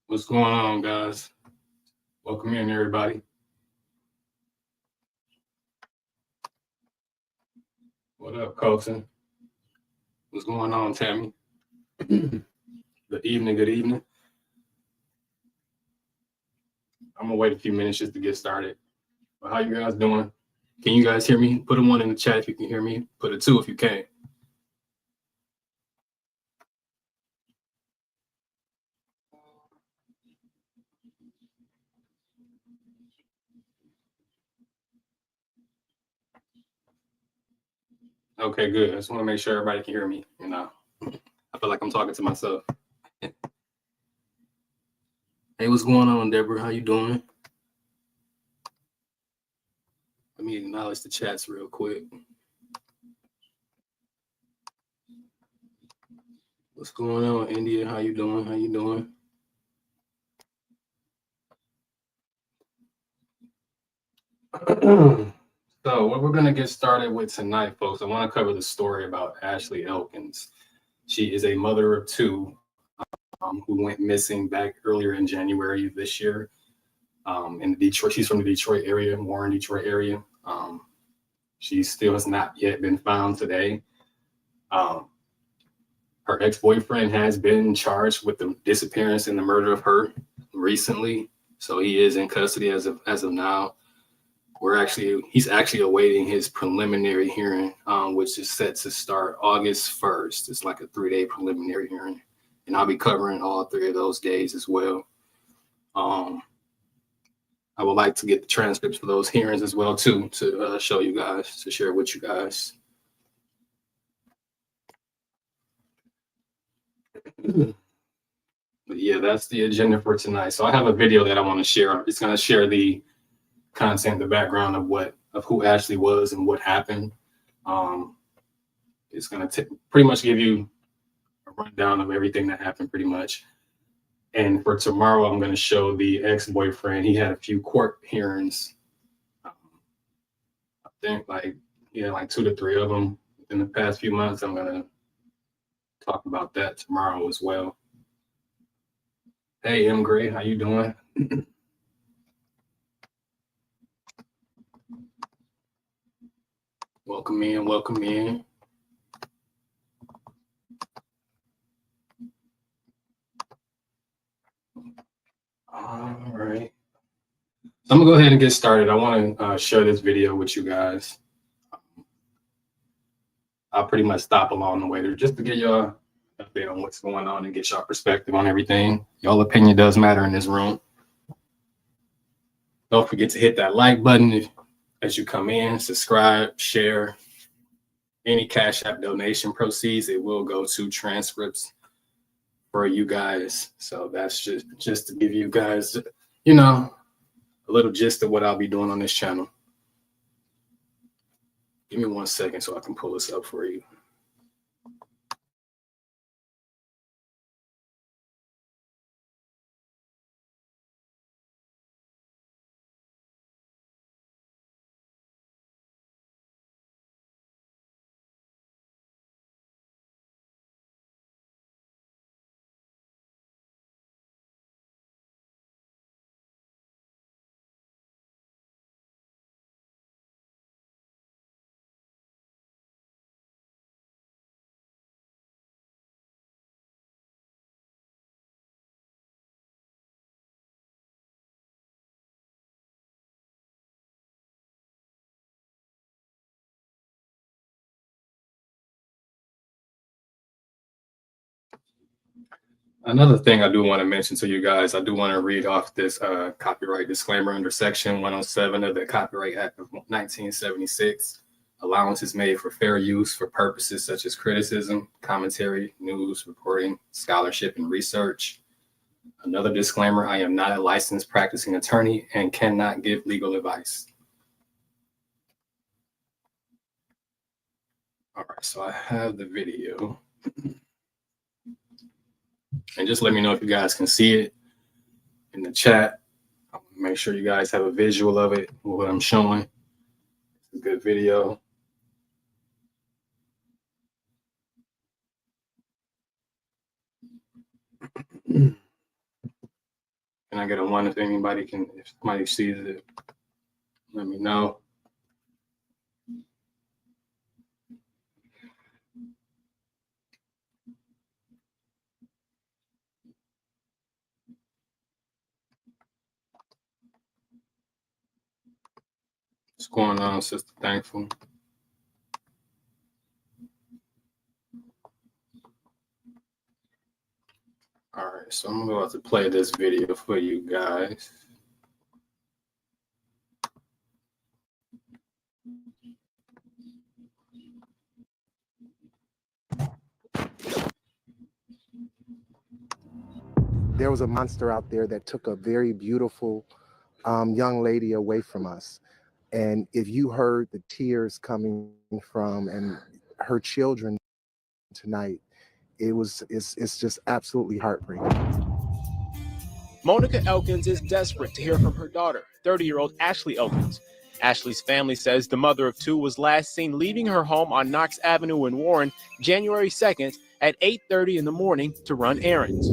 What's going on, guys? Welcome in, everybody. What up, Colton? What's going on, Tammy? Good evening, good evening. I'm gonna wait a few minutes just to get started. But how you guys doing? Can you guys hear me? Put a 1 in the chat if you can hear me. Put a 2 if you can. Okay, good. I just want to make sure everybody can hear me. I feel like I'm talking to myself. Hey, what's going on, Deborah? How you doing? Let me acknowledge the chats real quick. What's going on, India? How you doing? How you doing? So what we're gonna get started with tonight, folks, I want to cover the story about Ashley Elkins. She is a mother of two who went missing back earlier in January of this year. In Detroit, she's from the Detroit area, Warren, Detroit area. She still has not yet been found today. Her ex-boyfriend has been charged with the disappearance and the murder of her recently, so he is in custody as of now. He's actually awaiting his preliminary hearing, which is set to start August 1st. It's like a 3-day preliminary hearing, and I'll be covering all 3 of those days as well. I would like to get the transcripts for those hearings as well too, to show you guys, to share with you guys. But yeah, that's the agenda for tonight. So I have a video that I want to share. It's going to share the content, the background of who Ashley was and what happened. It's going to pretty much give you a rundown of everything that happened pretty much. And for tomorrow, I'm going to show the ex-boyfriend. He had a few court hearings. I think he had like 2 to 3 of them in the past few months. I'm going to talk about that tomorrow as well. Hey, M. Gray, how you doing? Welcome in, welcome in. All right. I'm gonna go ahead and get started. I want to share this video with you guys. I'll pretty much stop along the way there just to get y'all an update on what's going on and get y'all perspective on everything. Y'all opinion does matter in this room. Don't forget to hit that like button as you come in, subscribe, share. Any Cash App donation proceeds, it will go to transcripts for you guys. So that's just to give you guys, a little gist of what I'll be doing on this channel. Give me 1 second so I can pull this up for you. Another thing I do want to mention to you guys, I do want to read off this copyright disclaimer under Section 107 of the Copyright Act of 1976. Allowance is made for fair use for purposes such as criticism, commentary, news, reporting, scholarship, and research. Another disclaimer, I am not a licensed practicing attorney and cannot give legal advice. All right, so I have the video. And just let me know if you guys can see it in the chat. I'll make sure you guys have a visual of it, what I'm showing. It's a good video. Can I get a one if anybody can, if somebody sees it, let me know. What's going on, Sister Thankful? All right, so I'm about to play this video for you guys. There was a monster out there that took a very beautiful young lady away from us. And if you heard the tears coming from and her children tonight, it's just absolutely heartbreaking. Monica Elkins is desperate to hear from her daughter, 30-year-old Ashley Elkins. Ashley's family says the mother of two was last seen leaving her home on Knox Avenue in Warren January 2nd at 8:30 in the morning to run errands.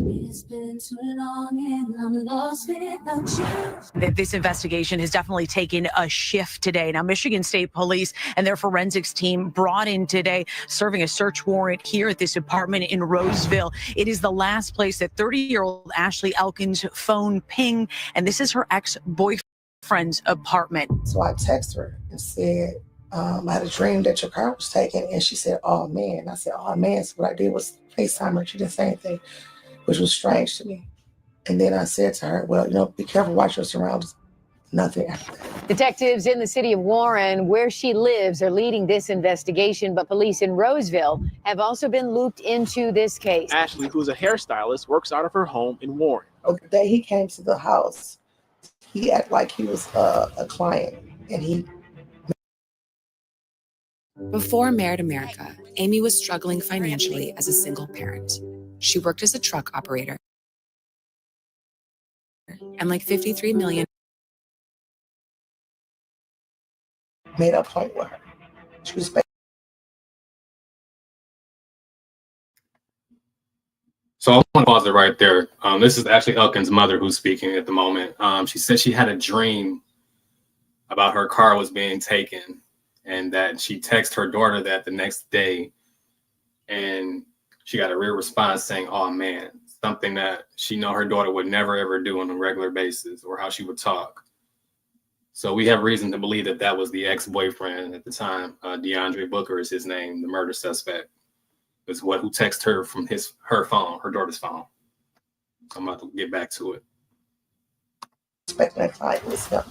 This investigation has definitely taken a shift today. Now, Michigan State Police and their forensics team brought in today, serving a search warrant here at this apartment in Roseville. It is the last place that 30-year-old Ashley Elkins' phone pinged, and this is her ex-boyfriend's apartment. So I texted her and said, I had a dream that your car was taken. And she said, oh, man. I said, oh, man. So what I did was FaceTime her. She didn't say anything, which was strange to me. And then I said to her, well, be careful, watch your surroundings. Nothing after that. Detectives in the city of Warren, where she lives, are leading this investigation, but police in Roseville have also been looped into this case. Ashley, who's a hairstylist, works out of her home in Warren. The day he came to the house, he acted like he was a client, and he... Before Married America, Amy was struggling financially as a single parent. She worked as a truck operator, and like 53 million made a point with her. She was... So I want to pause it right there. This is Ashley Elkins' mother who's speaking at the moment. She said she had a dream about her car was being taken, and that she texted her daughter that the next day, and she got a real response saying, oh man, something that she know her daughter would never ever do on a regular basis, or how she would talk. So we have reason to believe that that was the ex-boyfriend at the time. DeAndre Booker is his name, the murder suspect, is who texted her from her phone, her daughter's phone. So I'm about to get back to it. Expecting that client was him.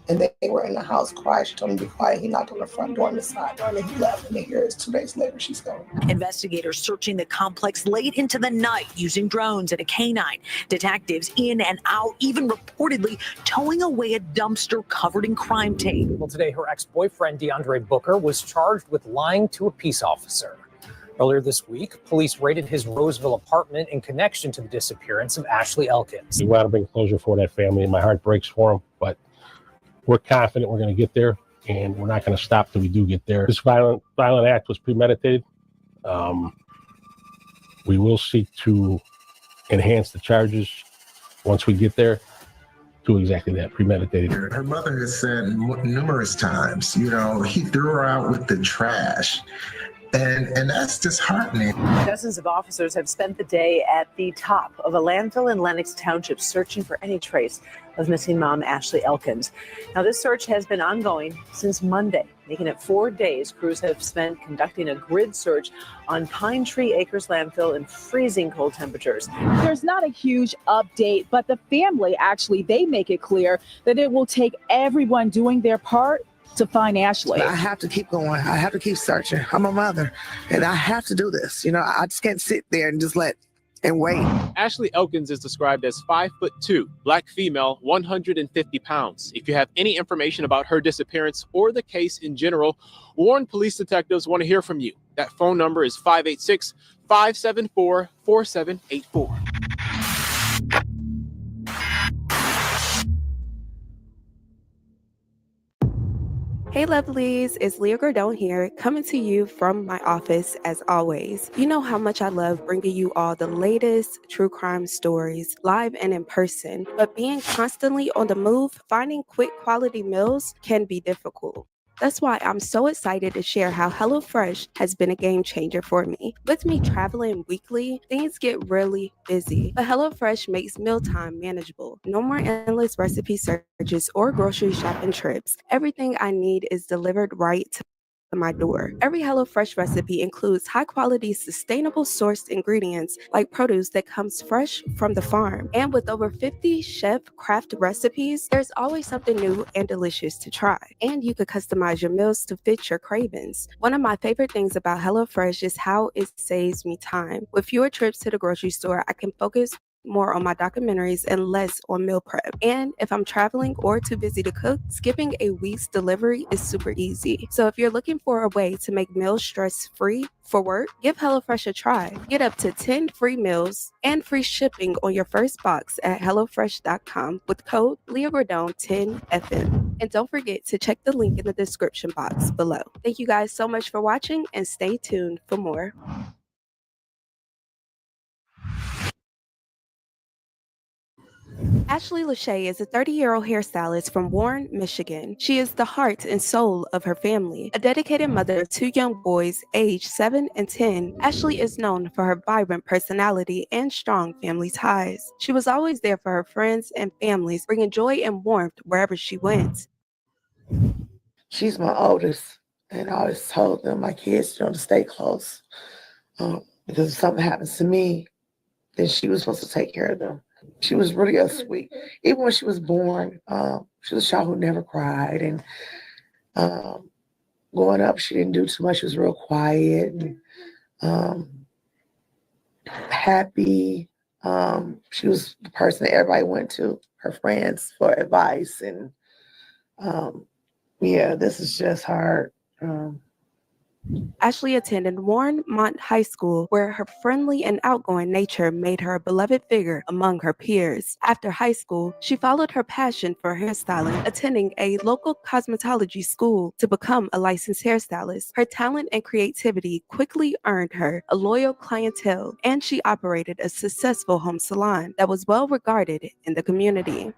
And they were in the house quiet. She told him to be quiet. He knocked on the front door on the side door, and then he left. And then here is 2 days later, she's gone. Investigators searching the complex late into the night using drones and a canine. Detectives in and out, even reportedly towing away a dumpster covered in crime tape. Well, today, her ex-boyfriend, DeAndre Booker, was charged with lying to a peace officer. Earlier this week, police raided his Roseville apartment in connection to the disappearance of Ashley Elkins. We want to bring closure for that family, and my heart breaks for them, but we're confident we're going to get there, and we're not going to stop till we do get there. This violent act was premeditated. We will seek to enhance the charges once we get there to exactly that, premeditated. Her mother has said numerous times, he threw her out with the trash. And that's disheartening. Dozens of officers have spent the day at the top of a landfill in Lenox Township searching for any trace of missing mom Ashley Elkins. Now, this search has been ongoing since Monday, making it 4 days. Crews have spent conducting a grid search on Pine Tree Acres landfill in freezing cold temperatures. There's not a huge update, but the family they make it clear that it will take everyone doing their part to find Ashley. I have to keep going. I have to keep searching. I'm a mother, and I have to do this. I just can't sit there and just wait. Ashley Elkins is described as 5'2", black female, 150 pounds. If you have any information about her disappearance or the case in general, Warren police detectives want to hear from you. That phone number is 586-574-4784. Hey, lovelies, it's Leah Gordon here, coming to you from my office as always. You know how much I love bringing you all the latest true crime stories, live and in person, but being constantly on the move, finding quick quality meals can be difficult. That's why I'm so excited to share how HelloFresh has been a game changer for me. With me traveling weekly, things get really busy, but HelloFresh makes mealtime manageable. No more endless recipe searches or grocery shopping trips. Everything I need is delivered right to my door. Every HelloFresh recipe includes high-quality, sustainable sourced ingredients like produce that comes fresh from the farm. And with over 50 chef-craft recipes, there's always something new and delicious to try. And you can customize your meals to fit your cravings. One of my favorite things about HelloFresh is how it saves me time. With fewer trips to the grocery store, I can focus more on my documentaries and less on meal prep. And if I'm traveling or too busy to cook, skipping a week's delivery is super easy. So if you're looking for a way to make meals stress-free for work, give HelloFresh a try. Get up to 10 free meals and free shipping on your first box at HelloFresh.com with code LeahGordon10FM. And don't forget to check the link in the description box below. Thank you guys so much for watching and stay tuned for more. Ashley Lachey is a 30-year-old hairstylist from Warren, Michigan. She is the heart and soul of her family. A dedicated mother of 2 young boys aged 7 and 10, Ashley is known for her vibrant personality and strong family ties. She was always there for her friends and families, bringing joy and warmth wherever she went. She's my oldest, and I always told them, my kids, to stay close. Because if something happens to me, then she was supposed to take care of them. She was really a sweet, even when she was born, she was a child who never cried. And growing up, she didn't do too much. She was real quiet and happy. She was the person that everybody went to, her friends, for advice. And yeah, this is just hard. Ashley attended Warren Mont High School, where her friendly and outgoing nature made her a beloved figure among her peers. After high school, she followed her passion for hairstyling, attending a local cosmetology school to become a licensed hairstylist. Her talent and creativity quickly earned her a loyal clientele, and she operated a successful home salon that was well regarded in the community.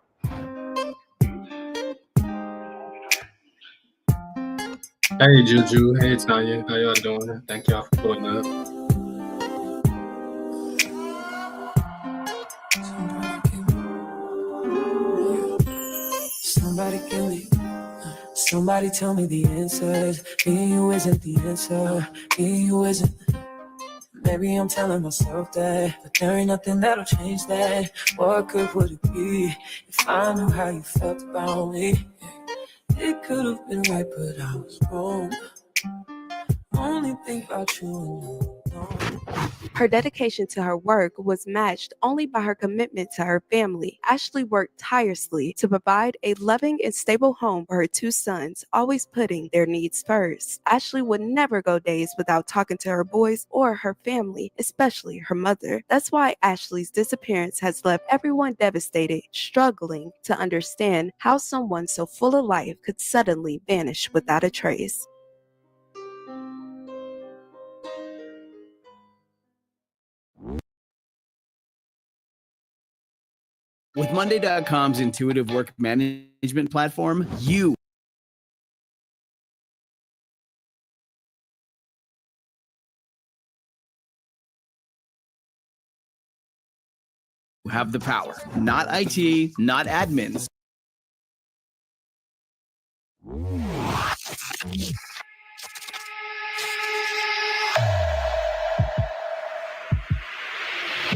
Hey Juju, hey Tanya, how y'all doing? Thank y'all for pulling up. Somebody give me, somebody tell me the answers. Me and you isn't the answer. Me and you isn't. Maybe I'm telling myself that, but there ain't nothing that'll change that. What good would it be if I knew how you felt about me? It could have been right, but I was wrong. Only think about you and no. Her dedication to her work was matched only by her commitment to her family. Ashley worked tirelessly to provide a loving and stable home for her 2 sons, always putting their needs first. Ashley would never go days without talking to her boys or her family, especially her mother. That's why Ashley's disappearance has left everyone devastated, struggling to understand how someone so full of life could suddenly vanish without a trace. With Monday.com's intuitive work management platform, you have the power, not IT, not admins.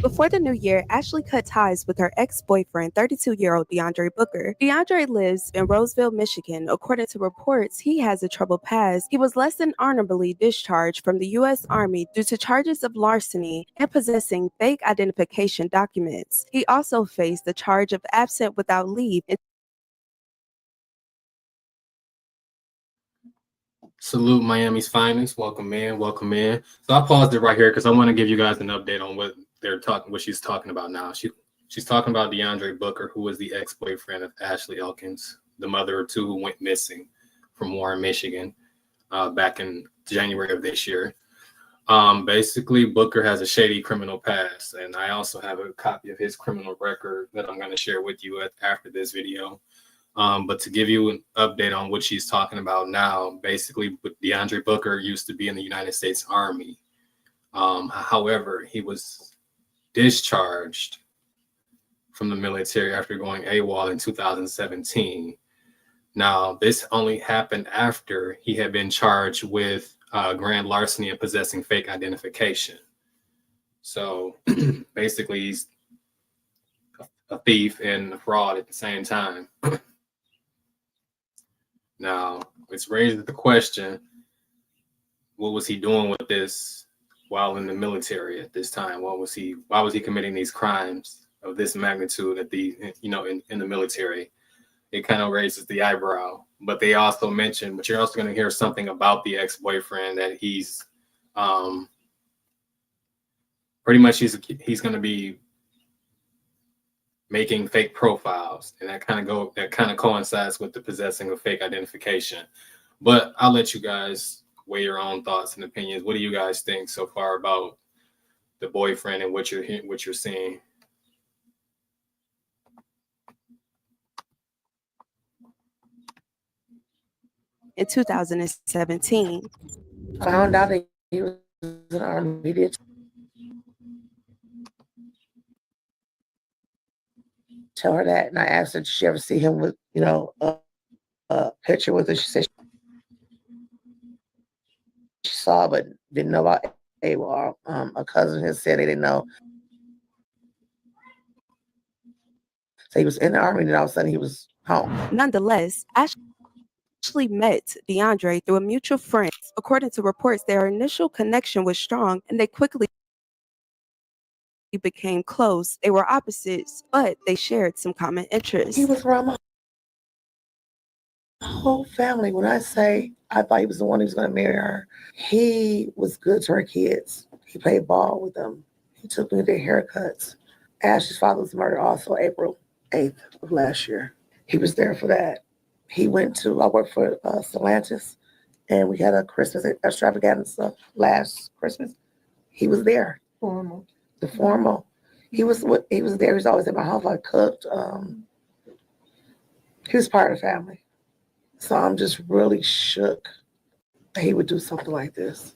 Before the new year, Ashley cut ties with her ex-boyfriend, 32-year-old DeAndre Booker. DeAndre lives in Roseville, Michigan. According to reports, he has a troubled past. He was less than honorably discharged from the U.S. Army due to charges of larceny and possessing fake identification documents. He also faced the charge of absent without leave. Salute Miami's finest. Welcome in, welcome in. So I paused it right here because I want to give you guys an update on what she's talking about now. She's talking about DeAndre Booker, who was the ex-boyfriend of Ashley Elkins, the mother of 2 who went missing from Warren, Michigan, back in January of this year. Basically, Booker has a shady criminal past, and I also have a copy of his criminal record that I'm going to share with you after this video. But to give you an update on what she's talking about now, basically, DeAndre Booker used to be in the United States Army. However, he was discharged from the military after going AWOL in 2017. Now, this only happened after he had been charged with grand larceny and possessing fake identification. So basically, he's a thief and a fraud at the same time. Now, it's raised the question, what was he doing with this while in the military at this time? Why was he committing these crimes of this magnitude at in the military? It kind of raises the eyebrow. But they also mentioned, but you're also going to hear something about the ex-boyfriend, that he's pretty much he's going to be making fake profiles, and that kind of coincides with the possessing of fake identification. But I'll let you guys weigh your own thoughts and opinions. What do you guys think so far about the boyfriend and what you're seeing? In 2017, Found out that he was in the Army. He did tell her that, and I asked her, did she ever see him with, a picture with her? She said she saw, but didn't know about AWOL. A cousin had said they didn't know. So he was in the Army, and then all of a sudden he was home. Nonetheless, Ashley met DeAndre through a mutual friend. According to reports, their initial connection was strong, and they quickly became close. They were opposites, but they shared some common interests. He was around my whole family. When I say I thought he was the one who was going to marry her, he was good to her kids. He played ball with them. He took me to their haircuts. Ashley's father was murdered also April 8th of last year. He was there for that. I worked for Stellantis, and we had a Christmas extravaganza last Christmas. He was there. The formal. He was there. He was always at my house. I cooked. He was part of the family. So I'm just really shook that he would do something like this.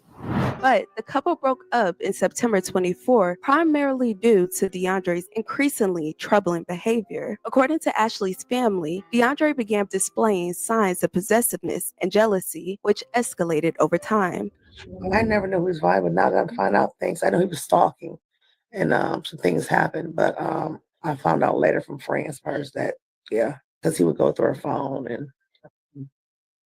But the couple broke up in September 24, primarily due to DeAndre's increasingly troubling behavior. According to Ashley's family, DeAndre began displaying signs of possessiveness and jealousy, which escalated over time. I never knew he was violent, but now that I find out things, I know he was stalking, and some things happened. But I found out later from friends first that, because he would go through her phone, and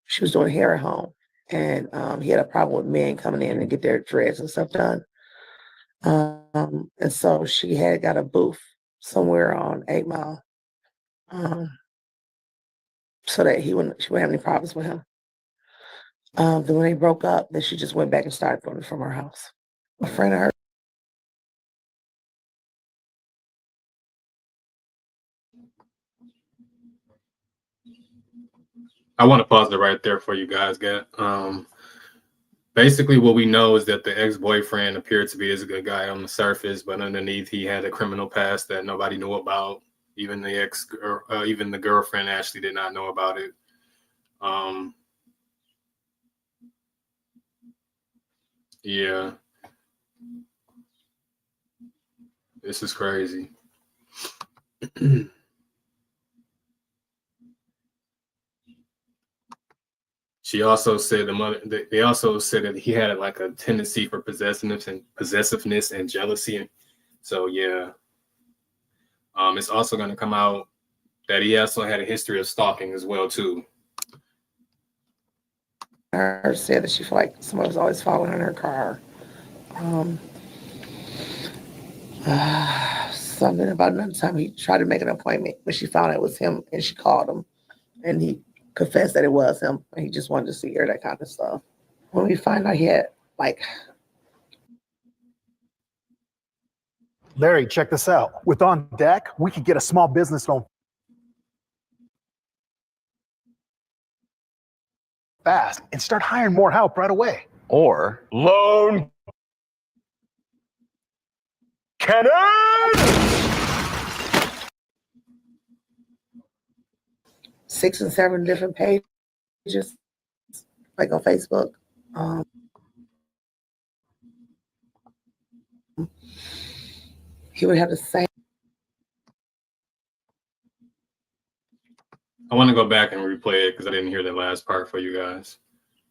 she was doing hair at home. And he had a problem with men coming in and get their dreads and stuff done. And so she had got a booth somewhere on 8 Mile, so that she wouldn't have any problems with him. Then when they broke up, then she just went back and started doing it from her house. A friend of hers. I want to pause it right there for you guys. Basically, what we know is that the ex-boyfriend appeared to be a good guy on the surface, but underneath he had a criminal past that nobody knew about. Even the girlfriend Ashley did not know about it. Yeah, this is crazy. She also said they also said that he had like a tendency for possessiveness and jealousy. So yeah, it's also going to come out that he also had a history of stalking as well too. Her said that she felt like someone was always following her in her car. Something about another time he tried to make an appointment, but she found out it was him, and she called him, and he confessed that it was him, and he just wanted to see her, that kind of stuff. When we find out he had Larry, check this out. With On Deck, we could get a small business loan fast and start hiring more help right away. Or Loan cannon! 6 and 7 different pages, like on Facebook. He would have the same. I want to go back and replay it because I didn't hear the last part for you guys.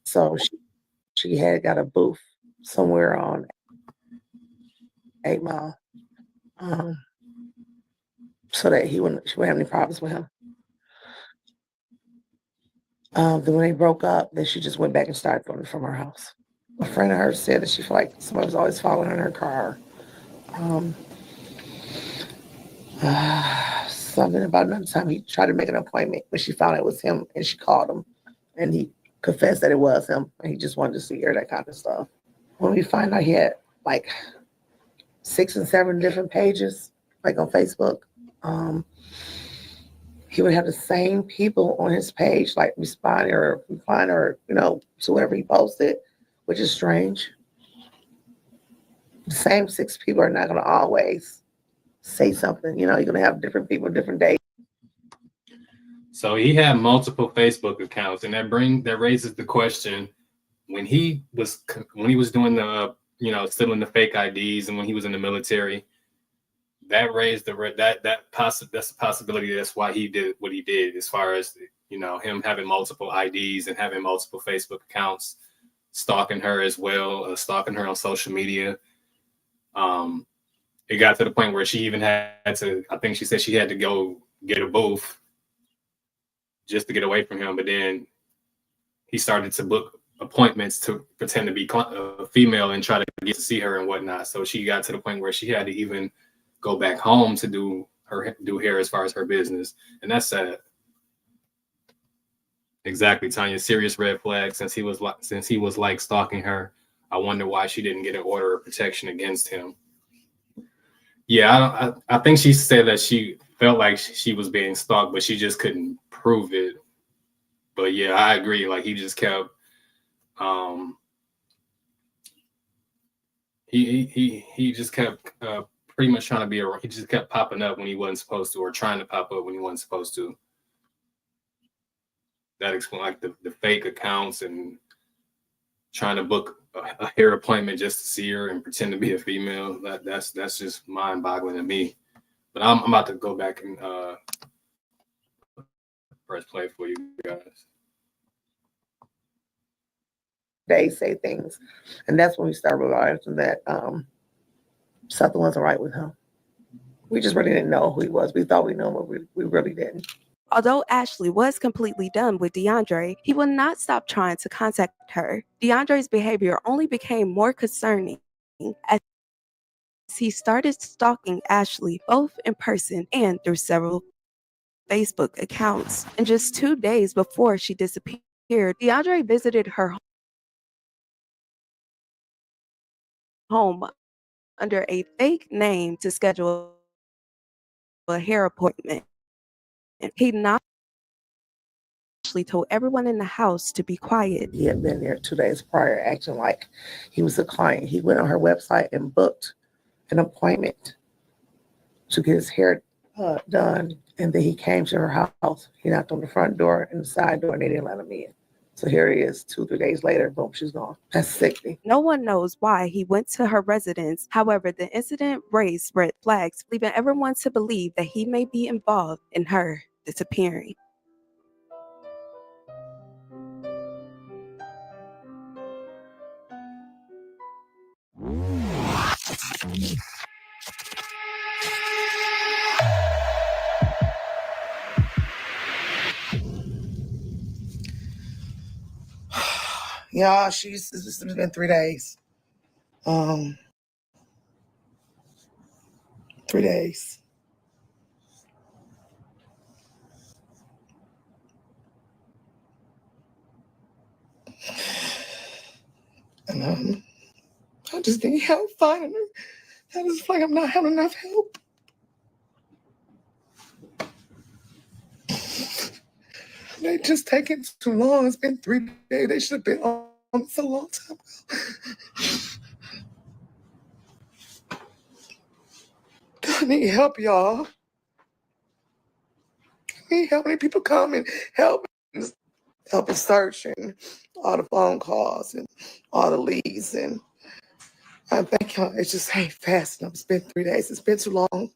So she had got a booth somewhere on 8 Mile, so that she wouldn't have any problems with him. Then when they broke up, then she just went back and started filming from her house. A friend of hers said that she felt like somebody was always following her in her car. Something about another time he tried to make an appointment, but she found it was him, and she called him, and he confessed that it was him, and he just wanted to see her, that kind of stuff. When we find out he had like 6 and 7 different pages, like on Facebook, he would have the same people on his page, like respond or to whatever he posted, which is strange. The same 6 people are not going to always say something. You're going to have different people, different days. So he had multiple Facebook accounts, and that raises the question: when he was doing the stealing the fake IDs, and when he was in the military, that raised that's a possibility. That's why he did what he did, as far as him having multiple IDs and having multiple Facebook accounts, stalking her as well, stalking her on social media. It got to the point where she even had to, I think she said she had to go get a booth just to get away from him. But then he started to book appointments to pretend to be a female and try to get to see her and whatnot. So she got to the point where she had to even go back home to do hair as far as her business. And that's sad. Exactly, Tanya. Serious red flag. Since he was like stalking her, I wonder why she didn't get an order of protection against him. Yeah, I think she said that she felt like she was being stalked, but she just couldn't prove it. But yeah, I agree. Like, he just kept he just kept pretty much trying to be he just kept popping up when he wasn't supposed to, or trying to pop up when he wasn't supposed to. That explains like the fake accounts and trying to book a hair appointment just to see her and pretend to be a female. That's just mind-boggling to me. But I'm about to go back and press play for you guys. They say things, and that's when we start realizing that something wasn't right with him. We just really didn't know who he was. We thought we knew him, but we really didn't. Although Ashley was completely done with DeAndre, he would not stop trying to contact her. DeAndre's behavior only became more concerning as he started stalking Ashley both in person and through several Facebook accounts. And just 2 days before she disappeared, DeAndre visited her home under a fake name to schedule a hair appointment. He not actually told everyone in the house to be quiet. He had been there 2 days prior, acting like he was a client. He went on her website and booked an appointment to get his hair done, and then he came to her house. He knocked on the front door and the side door, and they didn't let him in. So here he is 2-3 days later, boom, she's gone. That's sickening. No one knows why he went to her residence. However, the incident raised red flags, leaving everyone to believe that he may be involved in her disappearing. Yeah, it's been 3 days. 3 days. And I just need help finding her. I just feel like I'm not having enough help. They just taking too long. It's been 3 days. They should have been on this a long time ago. I need help, y'all. I need help. Many people come and help us search and all the phone calls and all the leads. And I think y'all, it just ain't fast enough. It's been 3 days. It's been too long.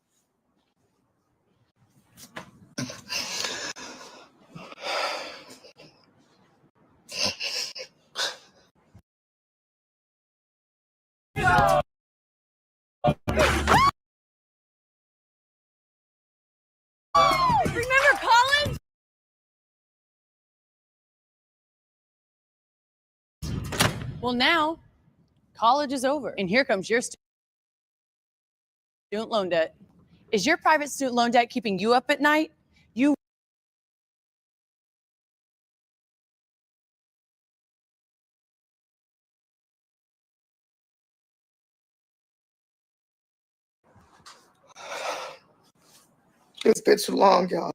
Remember college? Well, now college is over, and here comes your student loan debt. Is your private student loan debt keeping you up at night? You It's been too long, y'all.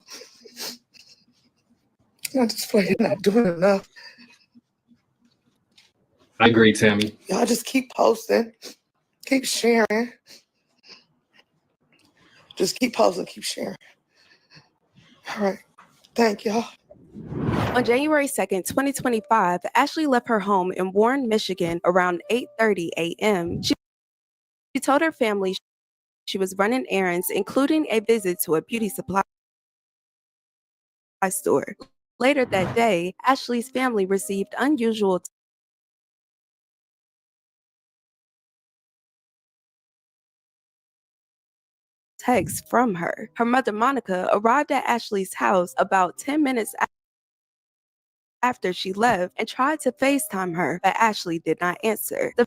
I just feel like you're not doing enough. I agree, Tammy. Y'all just keep posting, keep sharing. Just keep posting, keep sharing. All right. Thank y'all. On January 2nd, 2025, Ashley left her home in Warren, Michigan around 8:30 a.m. She told her family she was running errands, including a visit to a beauty supply store. Later that day, Ashley's family received unusual texts from her. Her mother, Monica, arrived at Ashley's house about 10 minutes after she left and tried to FaceTime her, but Ashley did not answer. The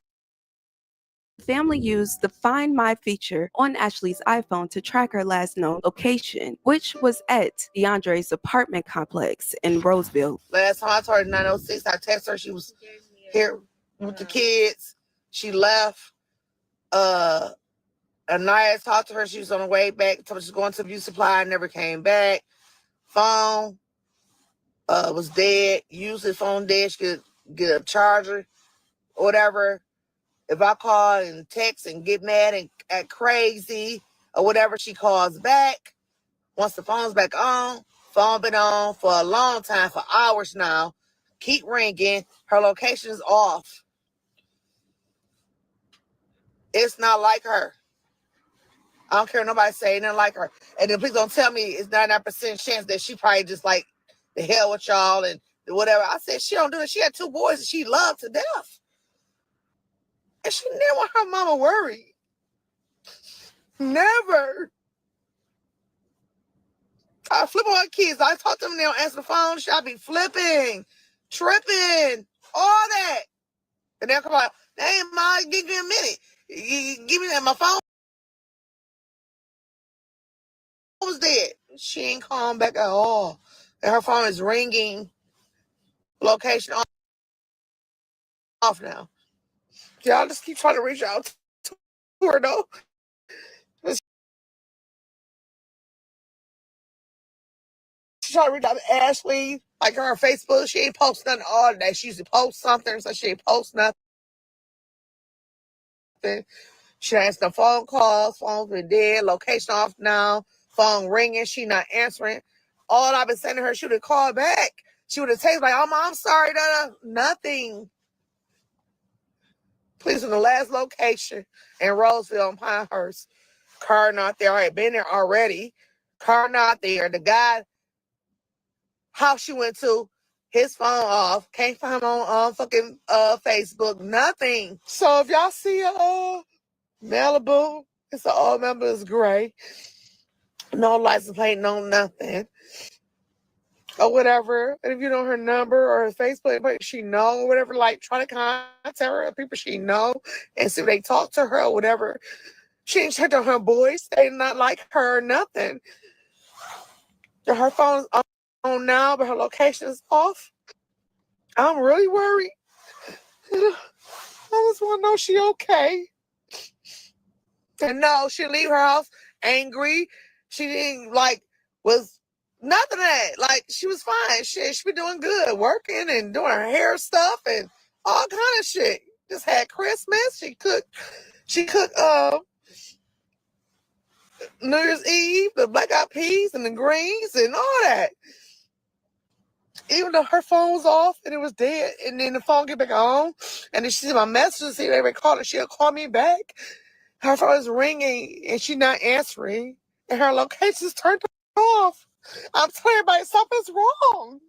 family used the Find My feature on Ashley's iPhone to track her last known location, which was at DeAndre's apartment complex in Roseville. Last time I told her 9:06, I texted her. She was here with the kids. She left. Anaya talked to her. She was on the way back. Told her she was going to View Supply. Never came back. Phone was dead. Used his phone dead. She could get a charger or whatever. If I call and text and get mad and act crazy or whatever, she calls back. Once the phone's back on, phone been on for a long time, for hours now. Keep ringing. Her location is off. It's not like her. I don't care what nobody say, nothing like her. And then please don't tell me it's 99% chance that she probably just like the hell with y'all and whatever. I said she don't do it. She had 2 boys that she loved to death. And she never want her mama worried. Never. I flip on her kids. I talk to them, they don't answer the phone. I be flipping, tripping, all that. And they'll come out, hey, Ma, give me a minute. Give me that. My phone was dead. She ain't calling back at all. And her phone is ringing. Location off now. Y'all just keep trying to reach out to her, though. She trying to reach out to Ashley. Like her on Facebook, she ain't post nothing all day. She used to post something, so she ain't post nothing. She ain't answering phone calls. Phone's been dead. Location off now. Phone ringing. She not answering. All I've been saying to her, she would have called back. She would have texted like, "Oh, I'm sorry." Nothing. Please, in the last location in Roseville and Pinehurst. Car not there. I had been there already. Car not there. The guy house she went to, his phone off. Can't find him on fucking Facebook. Nothing. So if y'all see Malibu, it's an old member, it's gray. No license plate, no nothing. Or whatever. And if you know her number or her Facebook, but she know or whatever, like try to contact her, people she know, and see if they talk to her or whatever. She ain't checked on her boys. They not like her or nothing. Her phone's on now, but her location is off. I'm really worried. I just want to know she okay. And no, she leave her house angry. She didn't was Nothing of that. Like, she was fine. She been doing good, working and doing her hair stuff and all kind of shit. Just had Christmas. She cooked New Year's Eve, the black eyed peas and the greens and all that. Even though her phone was off and it was dead, and then the phone get back on, and then she see my messages, see everybody call her, she'll call me back. Her phone is ringing and she not answering, and her location's turned off. I'm telling everybody something's wrong.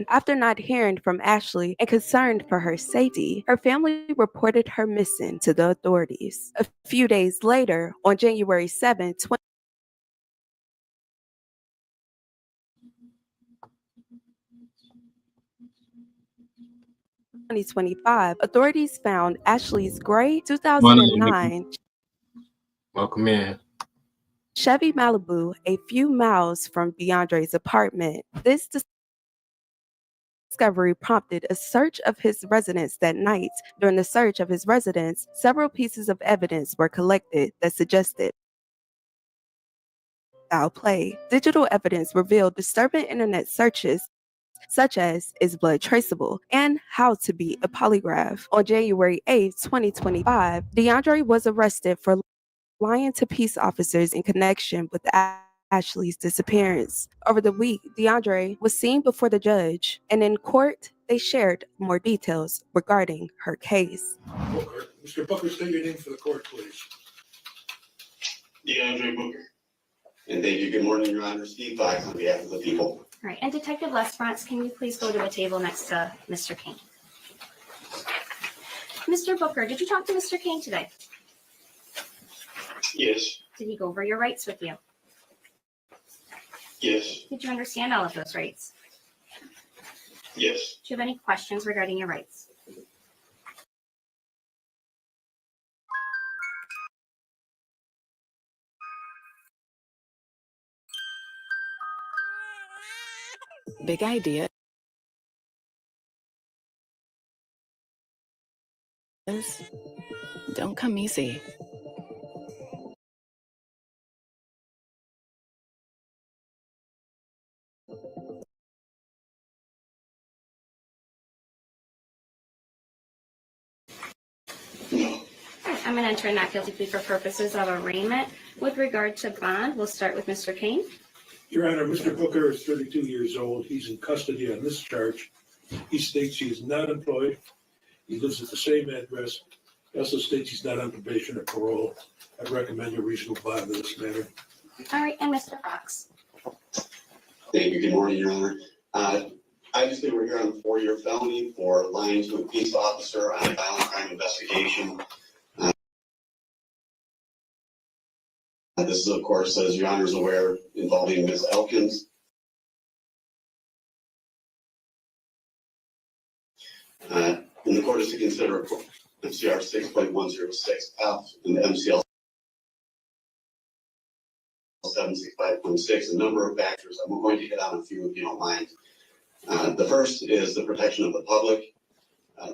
After not hearing from Ashley and concerned for her safety, her family reported her missing to the authorities. A few days later, on January 7, 2025, authorities found Ashley's gray 2009 Welcome in. Chevy Malibu a few miles from DeAndre's apartment. This discovery prompted a search of his residence that night. During the search of his residence, several pieces of evidence were collected that suggested foul play. Digital evidence revealed disturbing internet searches such as is blood traceable and how to beat a polygraph. On January 8, 2025, DeAndre was arrested for lying to peace officers in connection with Ashley's disappearance. Over the week, DeAndre was seen before the judge, and in court, they shared more details regarding her case. Booker. Mr. Booker, state your name for the court, please. DeAndre Booker. And thank you. Good morning, Your Honor. Steve Fox on behalf of the people. All right, and Detective Lesfrance, can you please go to the table next to Mr. King? Mr. Booker, did you talk to Mr. King today? Yes. Did he go over your rights with you? Yes. Did you understand all of those rights? Yes. Do you have any questions regarding your rights? Big idea. Don't come easy. I'm going to enter a not guilty plea for purposes of arraignment. With regard to bond, we'll start with Mr. King. Your Honor, Mr. Booker is 32 years old. He's in custody on this charge. He states he is not employed. He lives at the same address. He also states he's not on probation or parole. I recommend a reasonable bond in this matter. All right, and Mr. Fox. Thank you. Good morning, Your Honor. Obviously, we're here on a 4-year felony for lying to a peace officer on a violent crime investigation. This is, of course, as Your Honor is aware, involving Ms. Elkins. And the court is to consider MCR 6.106F and the MCL 765.6, a number of factors. I'm going to hit on a few if you don't mind. The first is the protection of the public.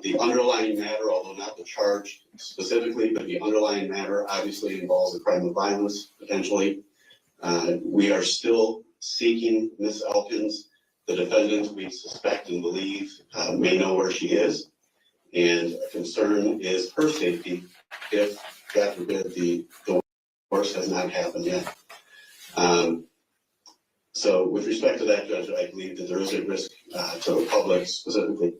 The underlying matter, although not the charge specifically, but the underlying matter obviously involves a crime of violence, potentially. We are still seeking Ms. Elkins. The defendant we suspect and believe may know where she is. And a concern is her safety if, God forbid, the worst has not happened yet. So with respect to that, Judge, I believe that there is a risk to the public specifically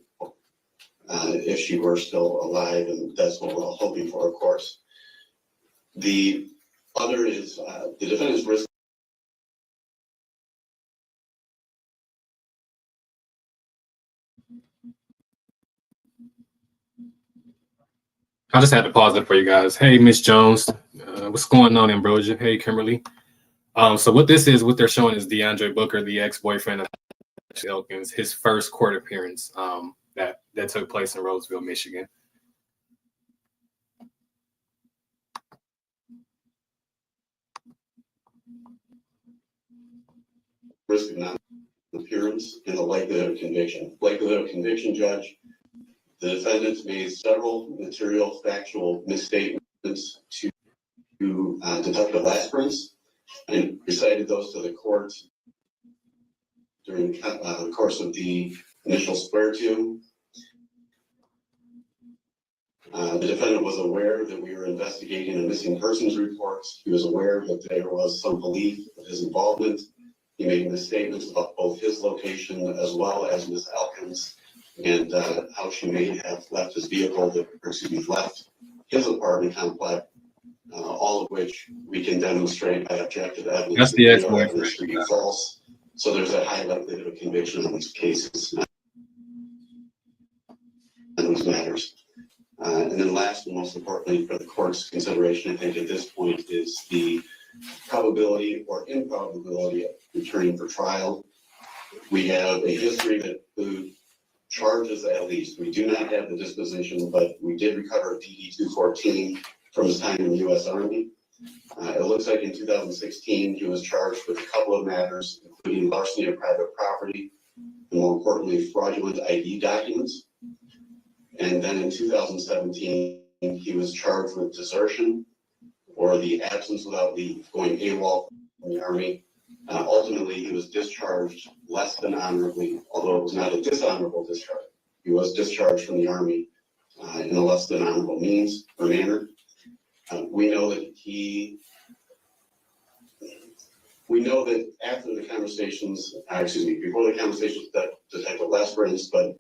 if she were still alive, and that's what we're all hoping for, of course. The other is the defendant's risk. I just had to pause it for you guys. Hey, Miss Jones, what's going on, Ambrosia? Hey, Kimberly. So what they're showing is DeAndre Booker, the ex-boyfriend of Ashley Elkins, his first court appearance that took place in Roseville, Michigan. Risk of non-appearance and the likelihood of conviction. Likelihood of conviction, Judge. The defendants made several material factual misstatements to Detective Lesfrance. and recited those to the court during the course of the initial swear to. The defendant was aware that we were investigating a missing persons report. He was aware that there was some belief of his involvement. He made misstatements about both his location as well as Ms. Elkins and how she may have left his vehicle, left his apartment complex, all of which we can demonstrate by objective evidence. That's the ex-boyfriend. Evidence to be false. So there's a high likelihood of conviction on these cases and these matters. And then last and most importantly for the court's consideration, I think at this point, is the probability or improbability of returning for trial. We have a history that includes charges at least. We do not have the disposition, but we did recover a DD-214 from his time in the U.S. Army. It looks like in 2016, he was charged with a couple of matters, including larceny of private property, and more importantly, fraudulent ID documents. And then in 2017, he was charged with desertion or the absence without leave, going AWOL from the Army. Ultimately, he was discharged less than honorably, although it was not a dishonorable discharge. He was discharged from the Army in a less than honorable means or manner. We know that after the conversations, before the conversations that Detective Lesperance, but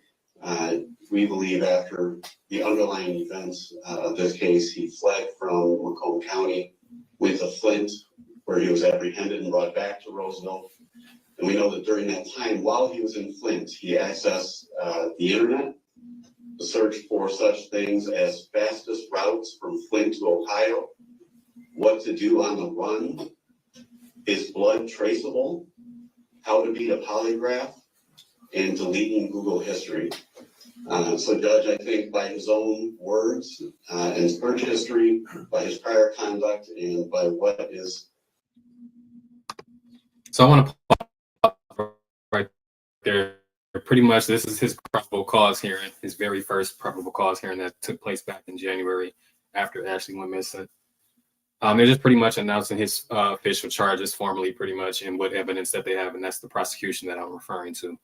we believe after the underlying events of this case, he fled from Macomb County, went to Flint, where he was apprehended and brought back to Roseville. And we know that during that time, while he was in Flint, he accessed the internet to search for such things as fastest routes from Flint to Ohio, what to do on the run, is blood traceable, how to beat a polygraph, and deleting Google history. So Judge, I think by his own words and search history, by his prior conduct, and by what is... So I want to pause right there. Pretty much this is his probable cause hearing, his very first probable cause hearing that took place back in January after Ashley went missing. They're just pretty much announcing his official charges formally, pretty much, and what evidence that they have, and that's the prosecution that I'm referring to.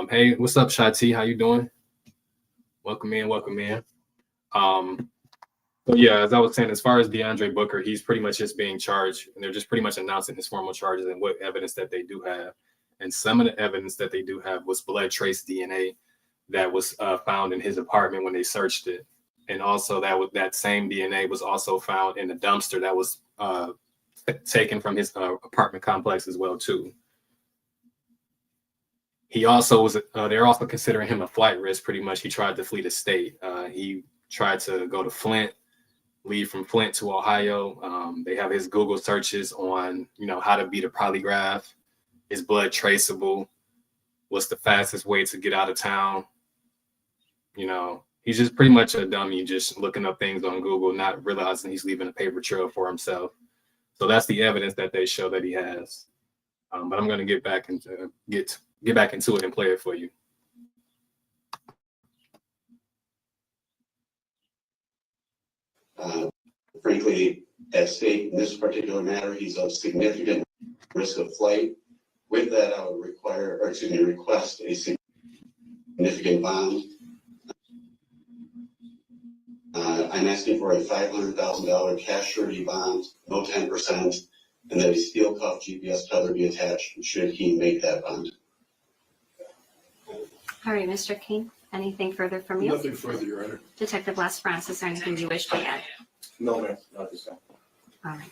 Hey, what's up, Shati? How you doing? Welcome in, welcome in. So yeah, as I was saying, as far as DeAndre Booker, he's pretty much just being charged, and they're just pretty much announcing his formal charges and what evidence that they do have. And some of the evidence that they do have was blood trace DNA that was found in his apartment when they searched it. And also that same DNA was also found in a dumpster that was taken from his apartment complex as well too. He also was, they're also considering him a flight risk pretty much. He tried to flee the state. He tried to go to Flint, leave from Flint to Ohio. They have his Google searches on, how to beat a polygraph, is blood traceable, what's the fastest way to get out of town. He's just pretty much a dummy, just looking up things on Google, not realizing he's leaving a paper trail for himself. So that's the evidence that they show that he has. But I'm going to get back into it and play it for you. Frankly, at stake in this particular matter, he's of significant risk of flight. With that, I would request a significant bond. I'm asking for a $500,000 cash surety bond, no 10%, and that a steel cuff GPS tether be attached should he make that bond. All right, Mr. King, anything further from you? Nothing further, Your Honor. Detective Lesperance, is there anything you wish to add? No, ma'am, not this time. All right.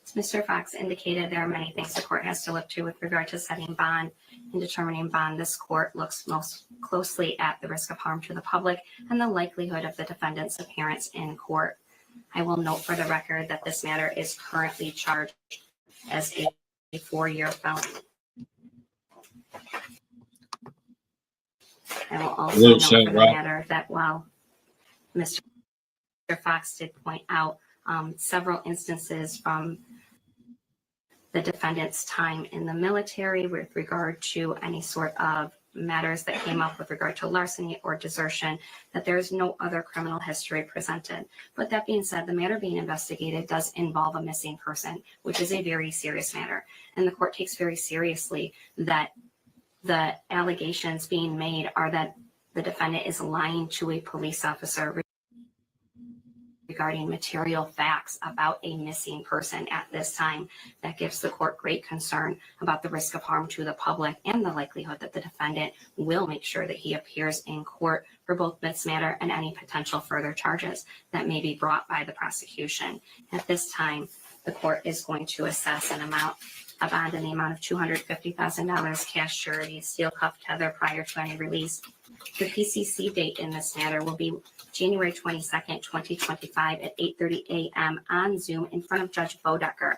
As Mr. Fox indicated, there are many things the court has to look to with regard to setting bond. In determining bond, this court looks most closely at the risk of harm to the public and the likelihood of the defendant's appearance in court. I will note for the record that this matter is currently charged as a 4-year felony. I will also note for the matter that while Mr. Fox did point out several instances from the defendant's time in the military with regard to any sort of matters that came up with regard to larceny or desertion, that there is no other criminal history presented. But that being said, the matter being investigated does involve a missing person, which is a very serious matter. And the court takes very seriously that the allegations being made are that the defendant is lying to a police officer regarding material facts about a missing person at this time. That gives the court great concern about the risk of harm to the public and the likelihood that the defendant will make sure that he appears in court for both this matter and any potential further charges that may be brought by the prosecution. At this time, the court is going to assess a bond in the amount of $250,000 cash surety, steel cuff tether prior to any release. The PCC date in this matter will be January 22nd, 2025 at 8:30 a.m. on Zoom in front of Judge Bodecker.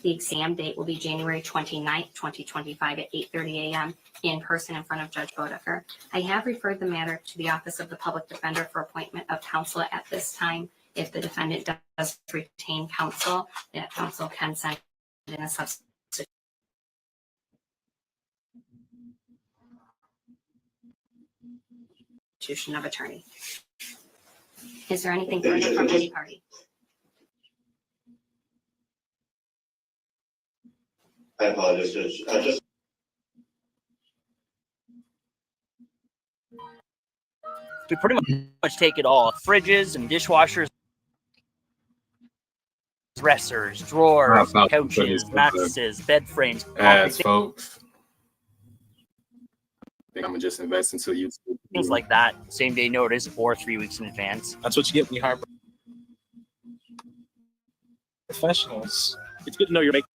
The exam date will be January 29th, 2025 at 8:30 a.m. in person in front of Judge Bodecker. I have referred the matter to the Office of the Public Defender for appointment of counsel at this time. If the defendant does retain counsel, that counsel can send in a substitution of attorney. Is there anything further from any party? I apologize, Judge. We pretty much take it all: fridges and dishwashers, dressers, drawers, couches, mattresses, bed frames. Ads, folks. I think I'm gonna just invest into YouTube. Things like that. Same day notice or 3 weeks in advance. That's what you get when you hire professionals. It's good to know you're making.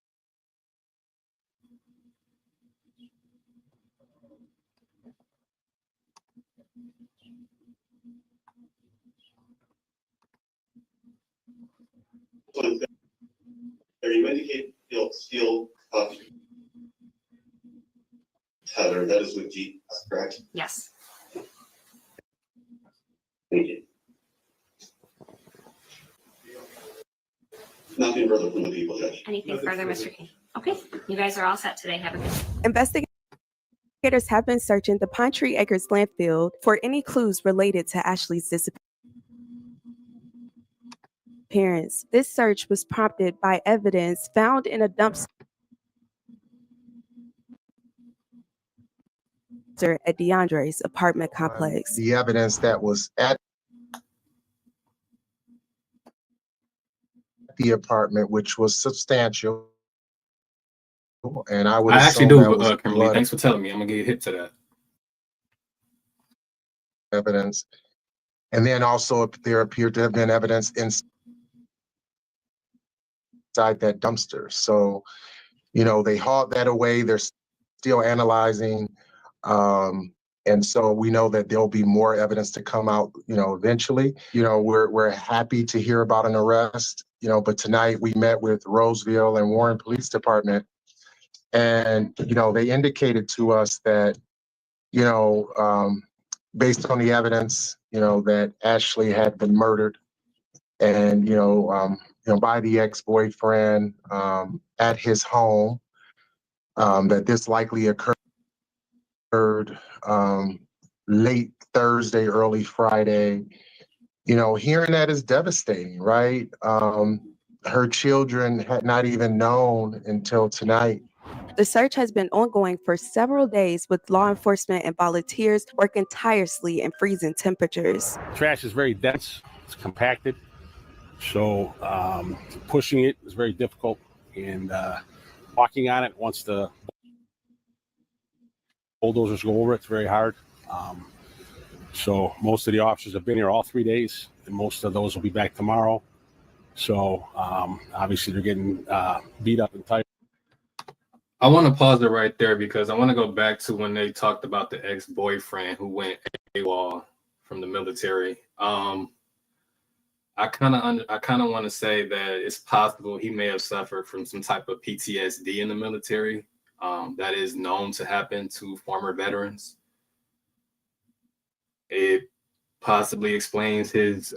You indicate steel cuff tether. That is with G, correct? Yes. Thank you. Nothing further from the people, Judge. Anything further, Mr. King? Okay, you guys are all set today. Have a good day. Investigators have been searching the Pine Tree Acres landfill for any clues related to Ashley's disappearance. This search was prompted by evidence found in a dumpster at DeAndre's apartment complex. The evidence that was at the apartment, which was substantial, and I actually do, Kimberly. Thanks for telling me. I'm gonna get hit to that evidence, and then also there appeared to have been evidence inside that dumpster. So, they hauled that away. They're still analyzing. And so we know that there'll be more evidence to come out, eventually. We're happy to hear about an arrest, but tonight we met with Roseville and Warren Police Department, and, they indicated to us that, based on the evidence, that Ashley had been murdered and, by the ex-boyfriend, at his home, that this likely occurred late Thursday, early Friday. Hearing that is devastating, right? Her children had not even known until tonight. The search has been ongoing for several days, with law enforcement and volunteers working tirelessly in freezing temperatures. Trash is very dense, it's compacted, so pushing it is very difficult, and walking on it once the bulldozers go over, it's very hard. So most of the officers have been here all 3 days, and most of those will be back tomorrow. So obviously they're getting beat up and tired. I want to pause it right there because I want to go back to when they talked about the ex-boyfriend who went AWOL from the military. I kind of want to say that it's possible he may have suffered from some type of PTSD in the military. That is known to happen to former veterans. It possibly explains his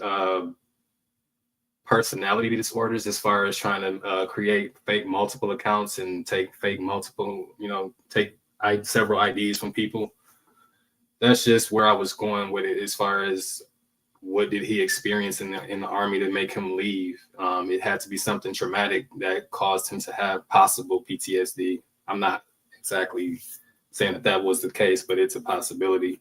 personality disorders as far as trying to create fake multiple accounts and take fake multiple, take several IDs from people. that's just where I was going with it as far as what did he experience in the army to make him leave. It had to be something traumatic that caused him to have possible PTSD. I'm not exactly saying that that was the case, but it's a possibility.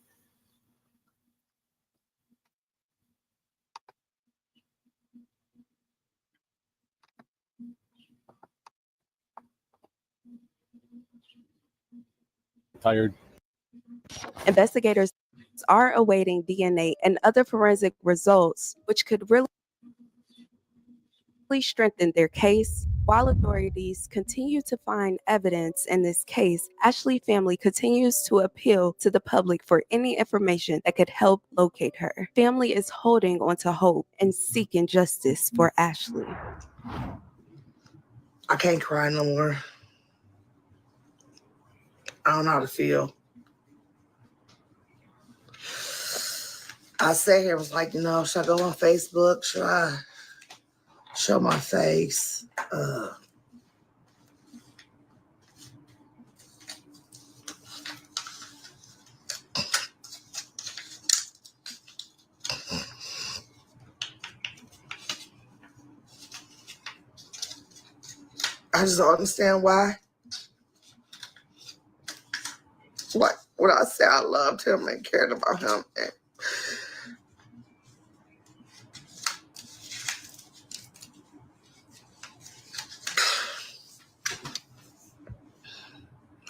Tired. Investigators are awaiting DNA and other forensic results, which could really strengthen their case. While authorities continue to find evidence in this case, Ashley family continues to appeal to the public for any information that could help locate her. Family is holding on to hope and seeking justice for Ashley. I can't cry no more. I don't know how to feel. I sat here, was like, you know, should I go on Facebook? Should I show my face? I just don't understand why. What when I say I loved him and cared about him. And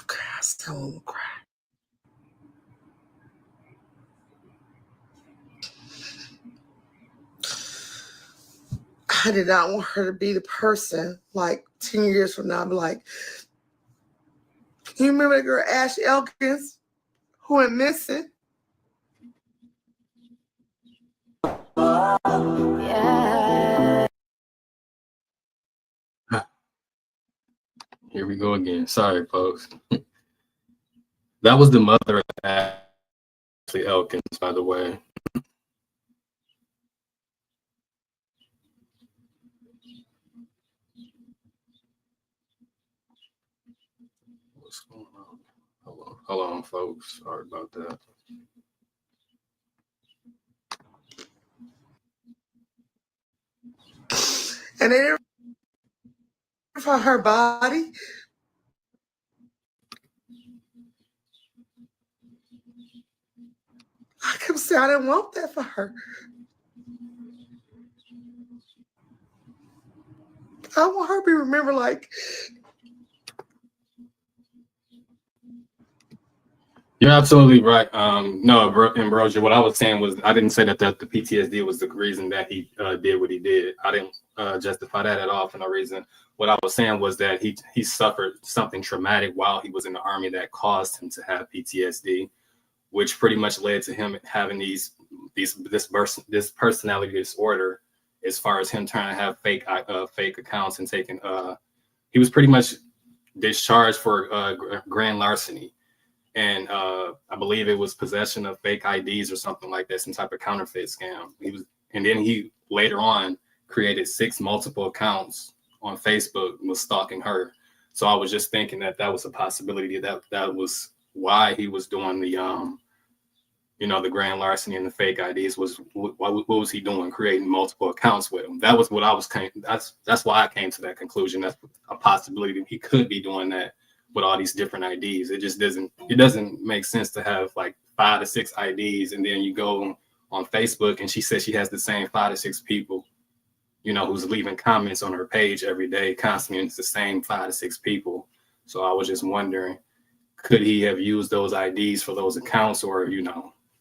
okay, I still won't cry. I did not want her to be the person, like 10 years from now, be like, you remember the girl Ashley Elkins who went missing? Yeah. Here we go again. Sorry, folks. That was the mother of Ashley Elkins, by the way. What's going on? Hold on, folks. Sorry about that. And they didn't find her body. I kept saying I didn't want that for her. I want her to be remembered like. You're absolutely right. No, Ambrosia, what I was saying was I didn't say that the PTSD was the reason that he did what he did. I didn't justify that at all for no reason. What I was saying was that he suffered something traumatic while he was in the army that caused him to have PTSD, which pretty much led to him having this personality disorder, as far as him trying to have fake accounts and taking. He was pretty much discharged for grand larceny. And I believe it was possession of fake IDs or something like that, some type of counterfeit scam. And then he later on created 6 multiple accounts on Facebook and was stalking her. So I was just thinking that was a possibility, that was why he was doing the the grand larceny and the fake IDs. What was he doing? Creating multiple accounts with him. That was what I was that's why I came to that conclusion. That's a possibility that he could be doing that with all these different IDs. It doesn't make sense to have like 5 to 6 IDs and then you go on Facebook and she says she has the same 5 to 6 people, who's leaving comments on her page every day constantly, and it's the same 5 to 6 people. So I was just wondering, could he have used those IDs for those accounts, or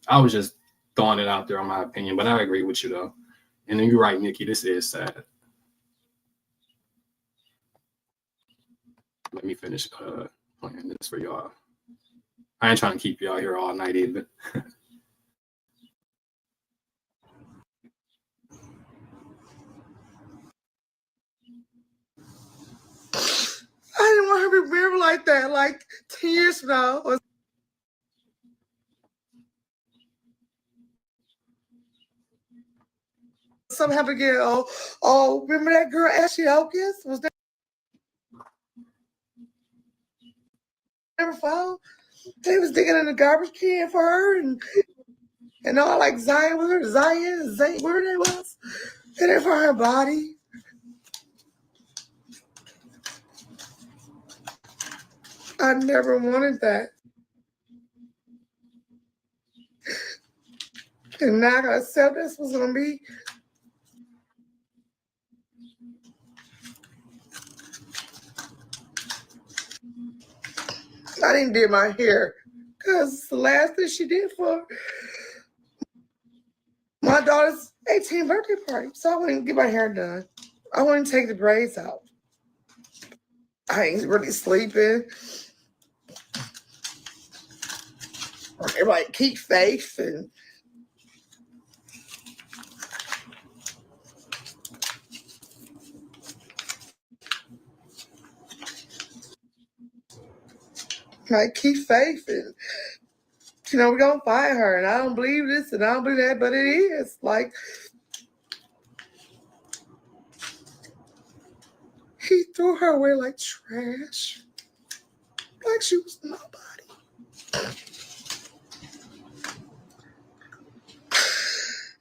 I was just throwing it out there on my opinion, but I agree with you though. And then you're right, Nikki, this is sad. Let me finish playing this for y'all. I ain't trying to keep y'all here all night either. I didn't want her to be remembered like that, like 10 years from now. Or something happened again. Oh, remember that girl Ashley Elkins? Was that never found? They was digging in the garbage can for her and all like Zion, whatever they was. And then for her body. I never wanted that. And now I gotta accept this was gonna be. I didn't do my hair because it's the last thing she did for my daughter's 18th birthday party. So I wouldn't get my hair done. I wouldn't take the braids out. I ain't really sleeping. Everybody keep faith and like keep faith and we're gonna find her. And I don't believe this and I don't believe that, but it is. Like he threw her away like trash. Like she was nobody.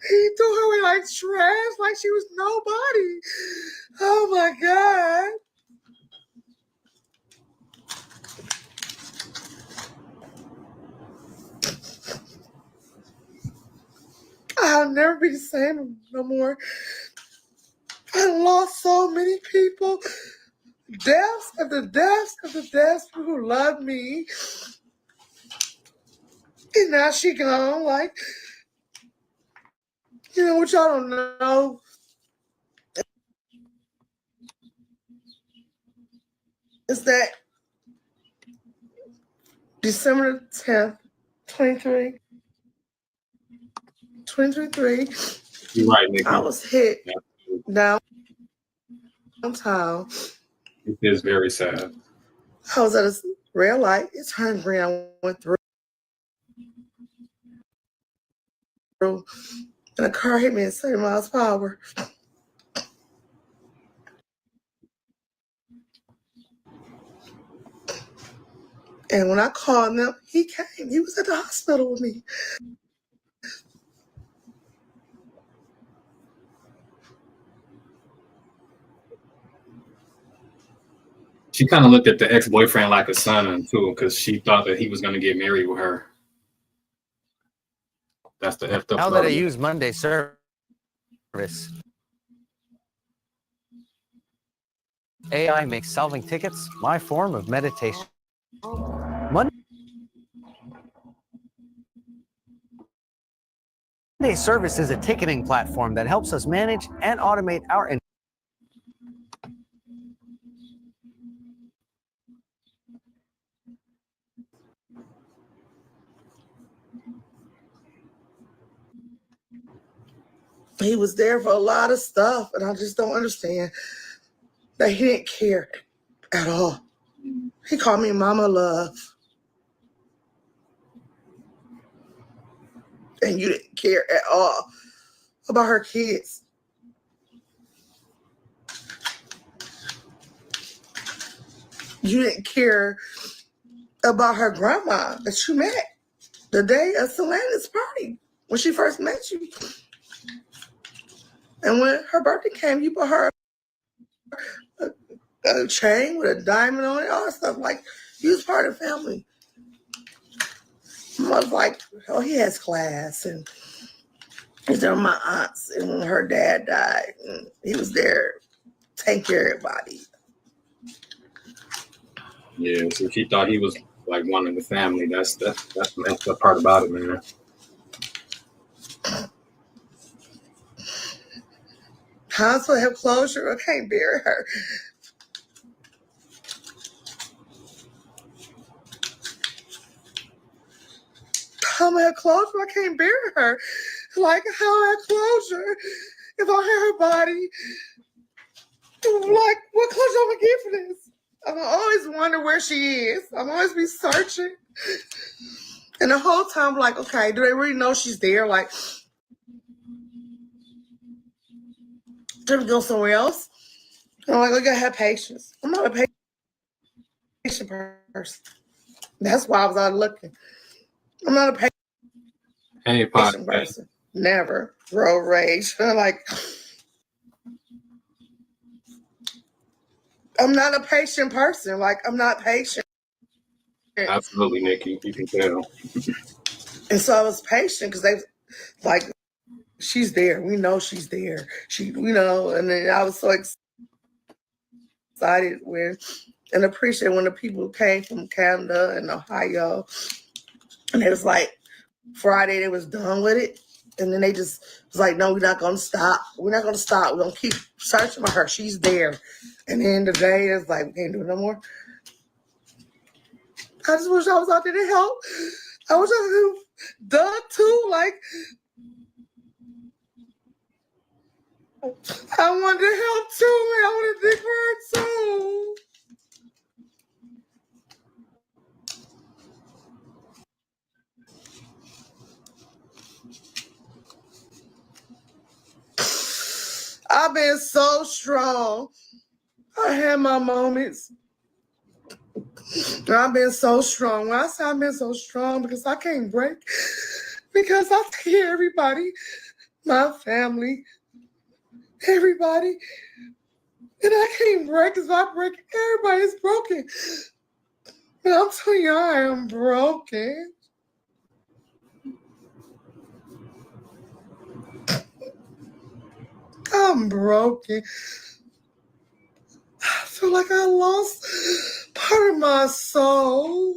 He threw her away like trash, like she was nobody. Oh my God. I'll never be the same no more. I lost so many people. Deaths after deaths after deaths, people who loved me. And now she gone. Like, what y'all don't know is that December 10th, 2023, You're right, Nikki. I was hit downtown. It is very sad. I was at a red light. It turned green. I went through. And a car hit me at 70 miles per hour. And when I called him, he came. He was at the hospital with me. She kind of looked at the ex-boyfriend like a son too, because she thought that he was going to get married with her. That's the effed up. Now that I use Monday service, AI makes solving tickets my form of meditation. Monday service is a ticketing platform that helps us manage and automate our. He was there for a lot of stuff, and I just don't understand that he didn't care at all. He called me Mama Love. And you didn't care at all about her kids. You didn't care about her grandma that you met the day of Selena's party when she first met you. And when her birthday came, you bought her a chain with a diamond on it, all that stuff. Like, you was part of the family. I was like, oh, he has class. And he's there with my aunts. And when her dad died, and he was there taking care of everybody. Yeah, so she thought he was like one of the family. That's the messed up part about it, man. How am I supposed to have closure? I can't bury her. How am I have closure? I can't bury her. Like, how I have closure if I have her body? Like, what closure am I get for this? I'm always wonder where she is. I'm always be searching. And the whole time, like, okay, do they really know she's there? Like, should we go somewhere else? And I'm like, I gotta have patience. I'm not a patient person. That's why I was out looking. I'm not a patient person. Never. Road rage. Like, I'm not a patient person. Like, I'm not patient. Absolutely, Nikki. You can tell. And so I was patient because they like, she's there. We know she's there. And then I was so excited and appreciate when the people came from Canada and Ohio. And it was like Friday, they was done with it. And then they just was like, no, we're not going to stop. We're not going to stop. We're going to keep searching for her. She's there. And then the day it's like, we can't do it no more. I just wish I was out there to help. I wish I could done too. Like, I wanted to help too. I wanted to dig for her too. I've been so strong. I had my moments. I've been so strong. When I say I've been so strong, because I can't break. Because I take care of everybody, my family, everybody. And I can't break because if I break, everybody's broken. And I'm telling you, I am broken. I'm broken. I feel like I lost part of my soul.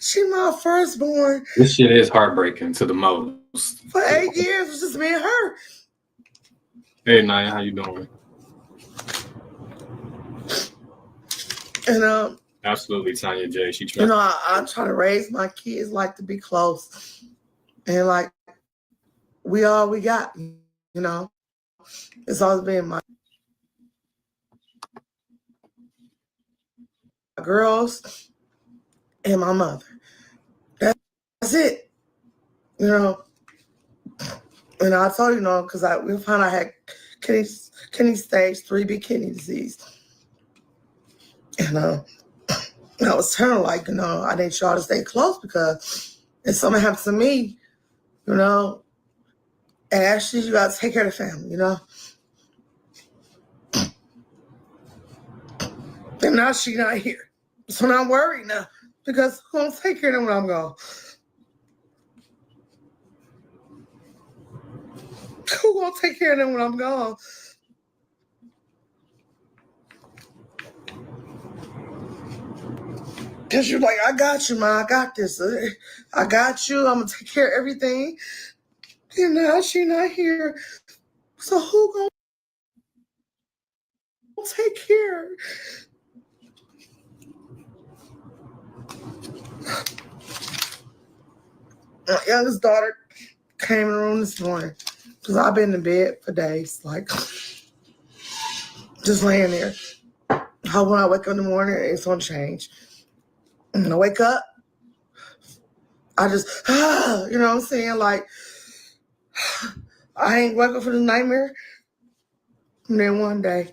She my firstborn. This shit is heartbreaking to the most. For 8 years, it was just me and her. Hey, Naya, how you doing? And absolutely, Tanya J. She you know, I try to raise my kids like to be close, and like we all we got. You know, it's always been my girls and my mother. That's it. You know, and I told you know because we found I had kidney stage 3B kidney disease, and I was telling like I need y'all to stay close because if something happens to me, Ashley, you gotta take care of the family, And now she's not here. So now I'm worried now because who gonna take care of them when I'm gone? Who gonna take care of them when I'm gone? Because you're like, I got you, man. I got this. I got you. I'm gonna take care of everything. And now she's not here. So who gonna take care? My youngest daughter came in the room this morning because I've been in bed for days, like just laying there. How when I wake up in the morning, it's gonna change. And when I wake up, I just, you know what I'm saying? Like, I ain't wake up for the nightmare. And then one day,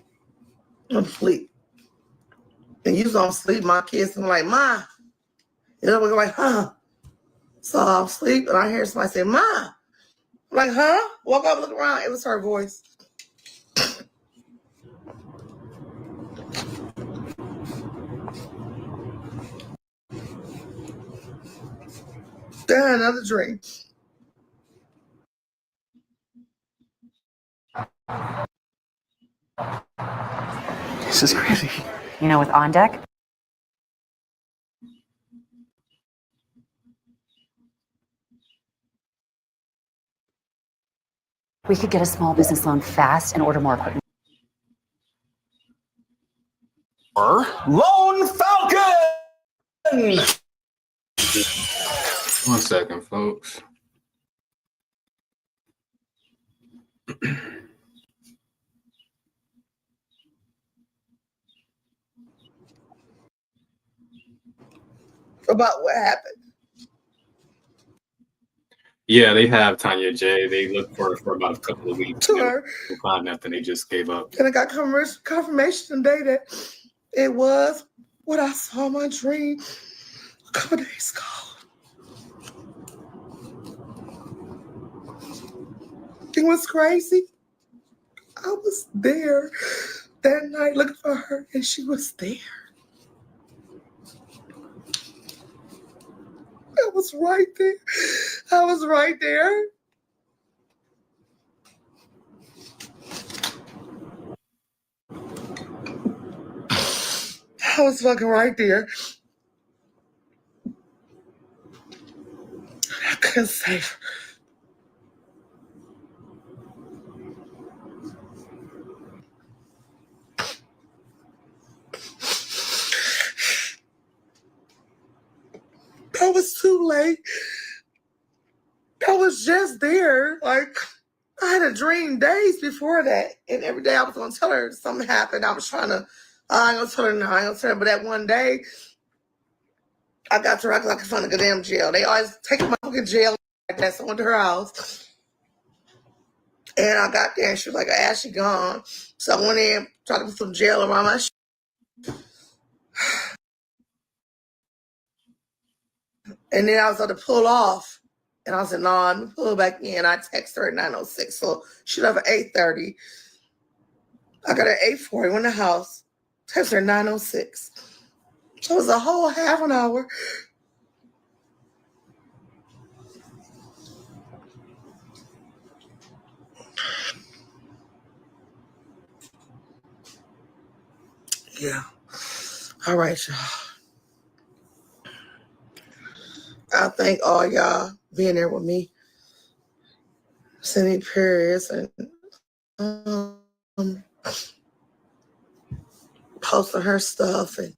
I'm asleep. And you don't sleep, my kids, I'm like, Ma. And I'm like, huh? So I'm asleep and I hear somebody say, Ma. I'm like, huh? Woke up, look around. It was her voice. Then another dream. This is crazy. You know, with On Deck, we could get a small business loan fast and order more equipment. Lone Falcon! 1 second, folks. About what happened. Yeah, they have Tanya J. They looked for her for about a couple of weeks. To And her. couldn't find nothing. They just gave up. And I got confirmation today that it was what I saw in my dream a couple days ago. It was crazy. I was there that night looking for her, and she was there. I was right there. I was right there. I was fucking right there. I couldn't save her. That was too late. I was just there. Like, I had a dream days before that. And every day I was going to tell her something happened. I was trying to, I ain't going to tell her no, I ain't going to tell her. But that one day, I got to her like in front of the damn jail. They always take my fucking jail like that. So I went to her house. And I got there and she was like, Ashley gone. So I went in, tried to put some jail around my shit. And then I was going to pull off. And I said, no, let me pull back in. I texted her at 9:06. So she left at 8:30. I got at 8:40, went to the house. Texted her at 9:06. So it was a whole half an hour. Yeah. All right, y'all. I thank all y'all being there with me. Sending prayers and posting her stuff and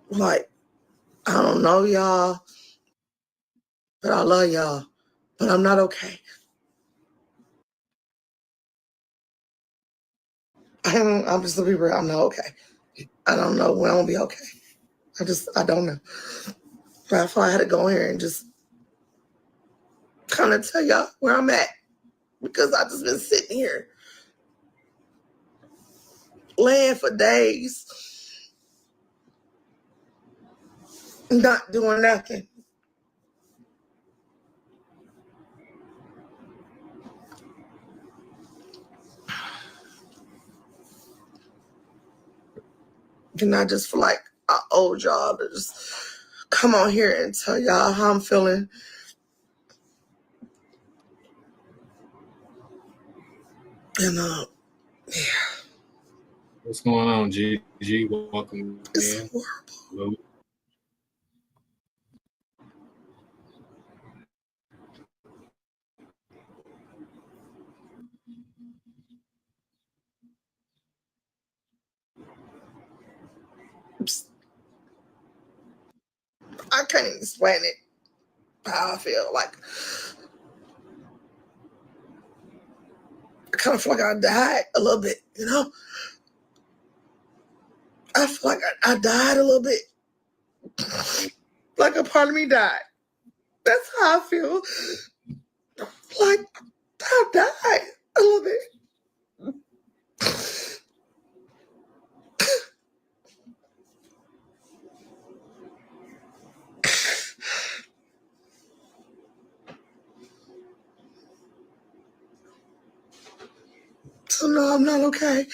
like, I don't know y'all, but I love y'all. But I'm not okay. I'm just gonna be real. I'm not okay. I don't know when I'm gonna be okay. I don't know. But I thought I had to go in here and just kind of tell y'all where I'm at. Because I just been sitting here laying for days, not doing nothing. And I just feel like I owe y'all to just come on here and tell y'all how I'm feeling. And yeah. What's going on, G? Welcome It's in. horrible. Hello. I can't even explain it, how I feel. Like, I kind of feel like I died a little bit, you know? I feel like I died a little bit. Like a part of me died. That's how I feel. Like, I died a little bit. So no, I'm not okay.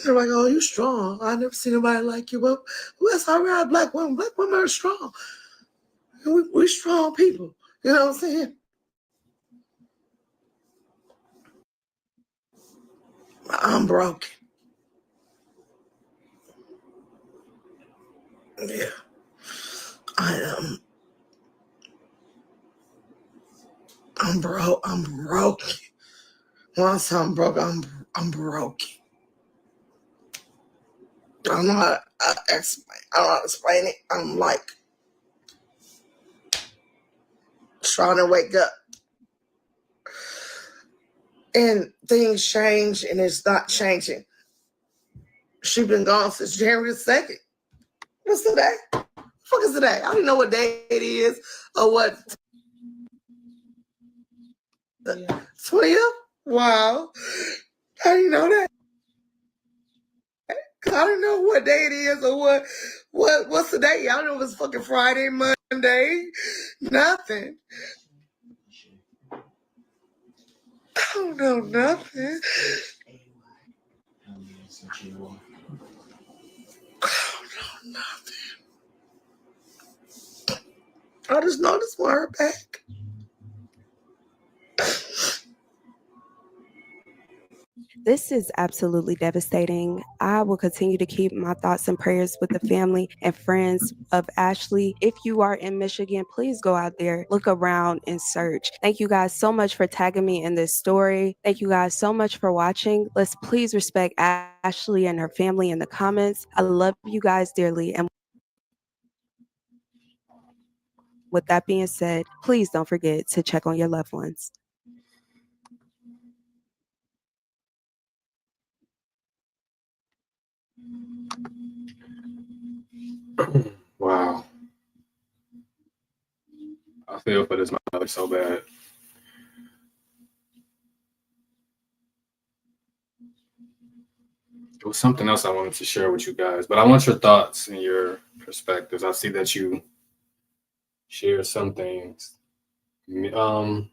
They're like, oh, you strong. I never seen nobody like you. Well, that's all right, black women. Black women are strong. We strong people. You know what I'm saying? I'm broken. Yeah. I am. I'm broke. I'm broken. Once I'm broke, I'm broken. I don't know how to explain. I don't know how to explain it. I'm like trying to wake up. And things change and it's not changing. She been gone since January 2nd. What's today? Fuck is today? I don't even know what day it is or what. The 20th? Wow. How do you know that? I don't know what day it is or what's the day. I don't know if it's fucking Friday, Monday, nothing. I don't know nothing. I don't know nothing. I just noticed want her back. This is absolutely devastating. I will continue to keep my thoughts and prayers with the family and friends of Ashley. If you are in Michigan, please go out there, look around and search. Thank you guys so much for tagging me in this story. Thank you guys so much for watching. Let's please respect Ashley and her family in the comments. I love you guys dearly. And with that being said, please don't forget to check on your loved ones. Wow. I feel for this mother so bad. It was something else I wanted to share with you guys, but I want your thoughts and your perspectives. I see that you share some things. I'm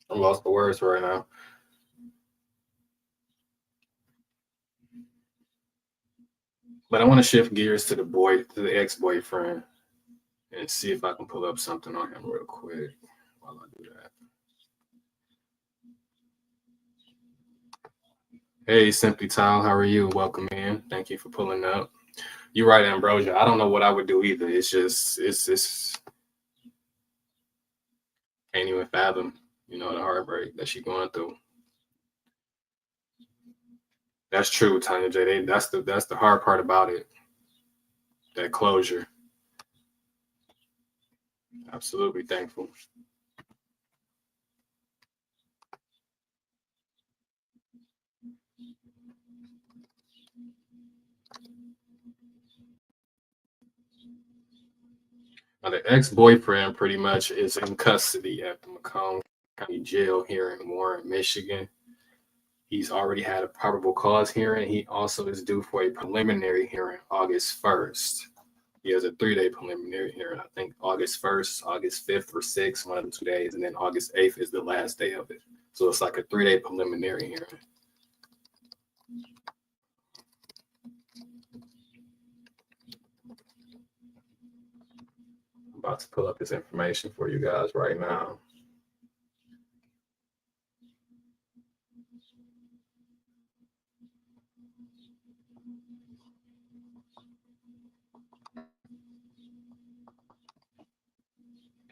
lost for words right now. But I want to shift gears to the ex-boyfriend, and see if I can pull up something on him real quick while I do that. Hey, Simply Tile, how are you? Welcome in. Thank you for pulling up. You're right, Ambrosia. I don't know what I would do either. It's can't even fathom, the heartbreak that she's going through. That's true, Tanya J. That's the hard part about it. That closure. Absolutely thankful. Now, the ex-boyfriend pretty much is in custody at the Macomb County Jail here in Warren, Michigan. He's already had a probable cause hearing. He also is due for a preliminary hearing August 1st. He has a 3-day preliminary hearing. I think August 1st, August 5th or 6th, one of the 2 days, and then August 8th is the last day of it. So it's like a 3-day preliminary hearing. I'm about to pull up this information for you guys right now.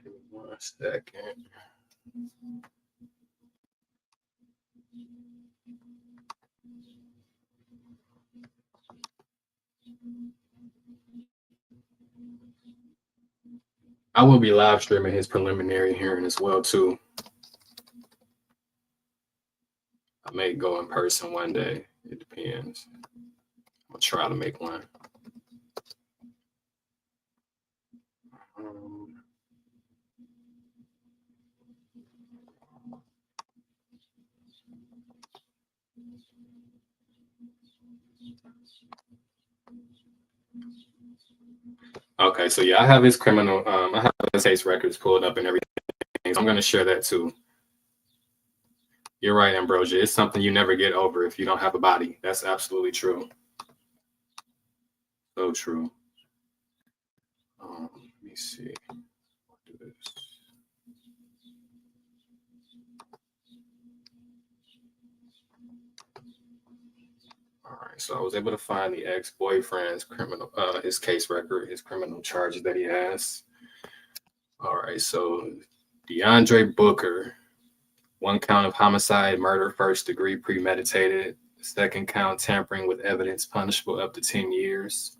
Give me 1 second. I will be live streaming his preliminary hearing as well, too. I may go in person one day. It depends. I'll try to make one. Okay, so yeah, I have his I have his case records pulled up and everything. So I'm going to share that too. You're right, Ambrosia. It's something you never get over if you don't have a body. That's absolutely true. So true. Let me see. Do this. All right, so I was able to find the ex-boyfriend's his case record, his criminal charges that he has. All right, so DeAndre Booker, 1 count of homicide, murder, 1st degree premeditated. 2nd count, tampering with evidence, punishable up to 10 years.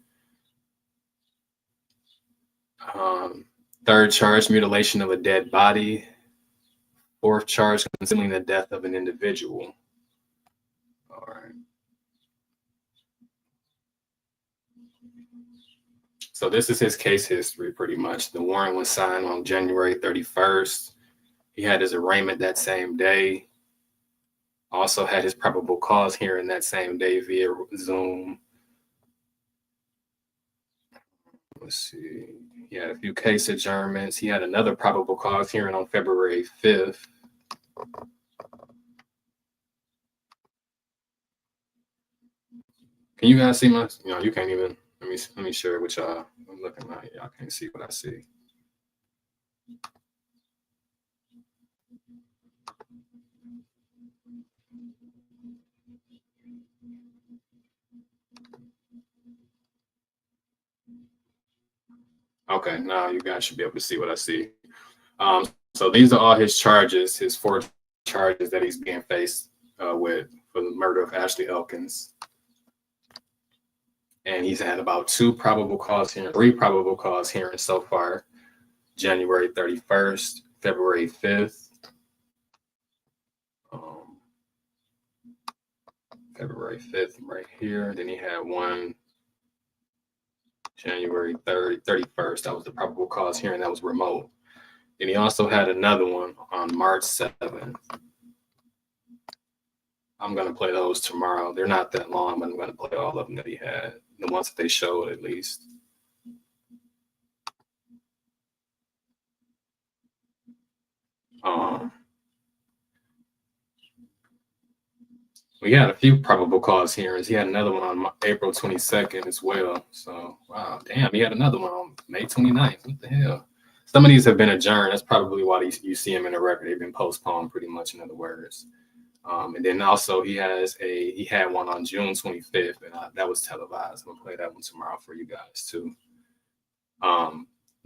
3rd charge, mutilation of a dead body. Fourth charge, concealing the death of an individual. All right. So this is his case history pretty much. The warrant was signed on January 31st. He had his arraignment that same day. Also had his probable cause hearing that same day via Zoom. Let's see. He had a few case adjournments. He had another probable cause hearing on February 5th. Can you guys see my, you can't even, let me share it with y'all. I'm looking at y'all can't see what I see. Okay, now you guys should be able to see what I see. So these are all his charges, his 4 charges that he's being faced with for the murder of Ashley Elkins. And he's had about 3 probable cause hearings so far. January 31st, February 5th. February 5th right here. Then he had one January 31st. That was the probable cause hearing that was remote. And he also had another one on March 7th. I'm going to play those tomorrow. They're not that long, but I'm going to play all of them that he had. The ones that they showed, at least. We had a few probable cause hearings. He had another one on April 22nd as well. So, wow, damn, he had another one on May 29th. What the hell? Some of these have been adjourned. That's probably why you see them in the record. They've been postponed, pretty much, in other words. And then also he had one on June 25th, and that was televised. I'm gonna play that one tomorrow for you guys too.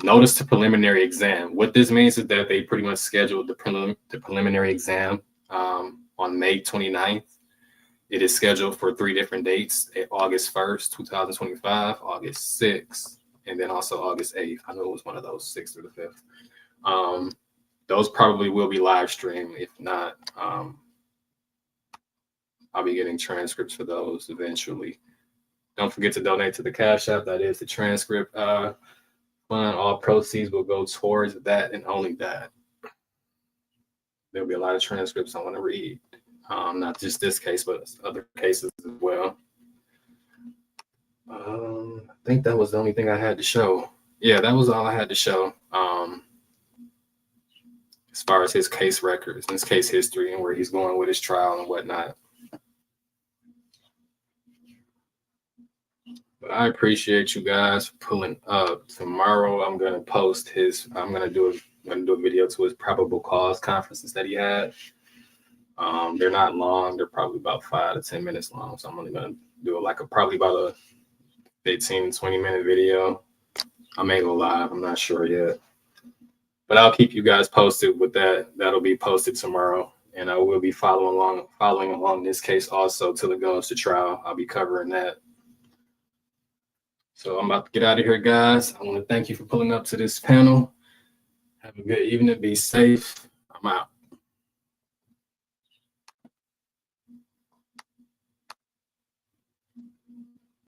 Notice to preliminary exam. What this means is that they pretty much scheduled the preliminary exam on May 29th. It is scheduled for 3 different dates: August 1st, 2025, August 6th, and then also August 8th. I know it was one of those, 6th or the 5th. Those probably will be live streamed. If not, I'll be getting transcripts for those eventually. Don't forget to donate to the Cash App. That is the transcript fund. All proceeds will go towards that and only that. There'll be a lot of transcripts I want to read. Not just this case, but other cases as well. I think that was the only thing I had to show. Yeah, that was all I had to show. As far as his case records and his case history and where he's going with his trial and whatnot. But I appreciate you guys for pulling up. Tomorrow I'm gonna do a video to his probable cause conferences that he had. They're not long, they're probably about 5 to 10 minutes long. So I'm only gonna do probably about a 15, 20-minute video. I may go live, I'm not sure yet. But I'll keep you guys posted with that. That'll be posted tomorrow. And I will be following along this case also till it goes to trial. I'll be covering that. So I'm about to get out of here, guys. I want to thank you for pulling up to this panel. Have a good evening. Be safe. I'm out.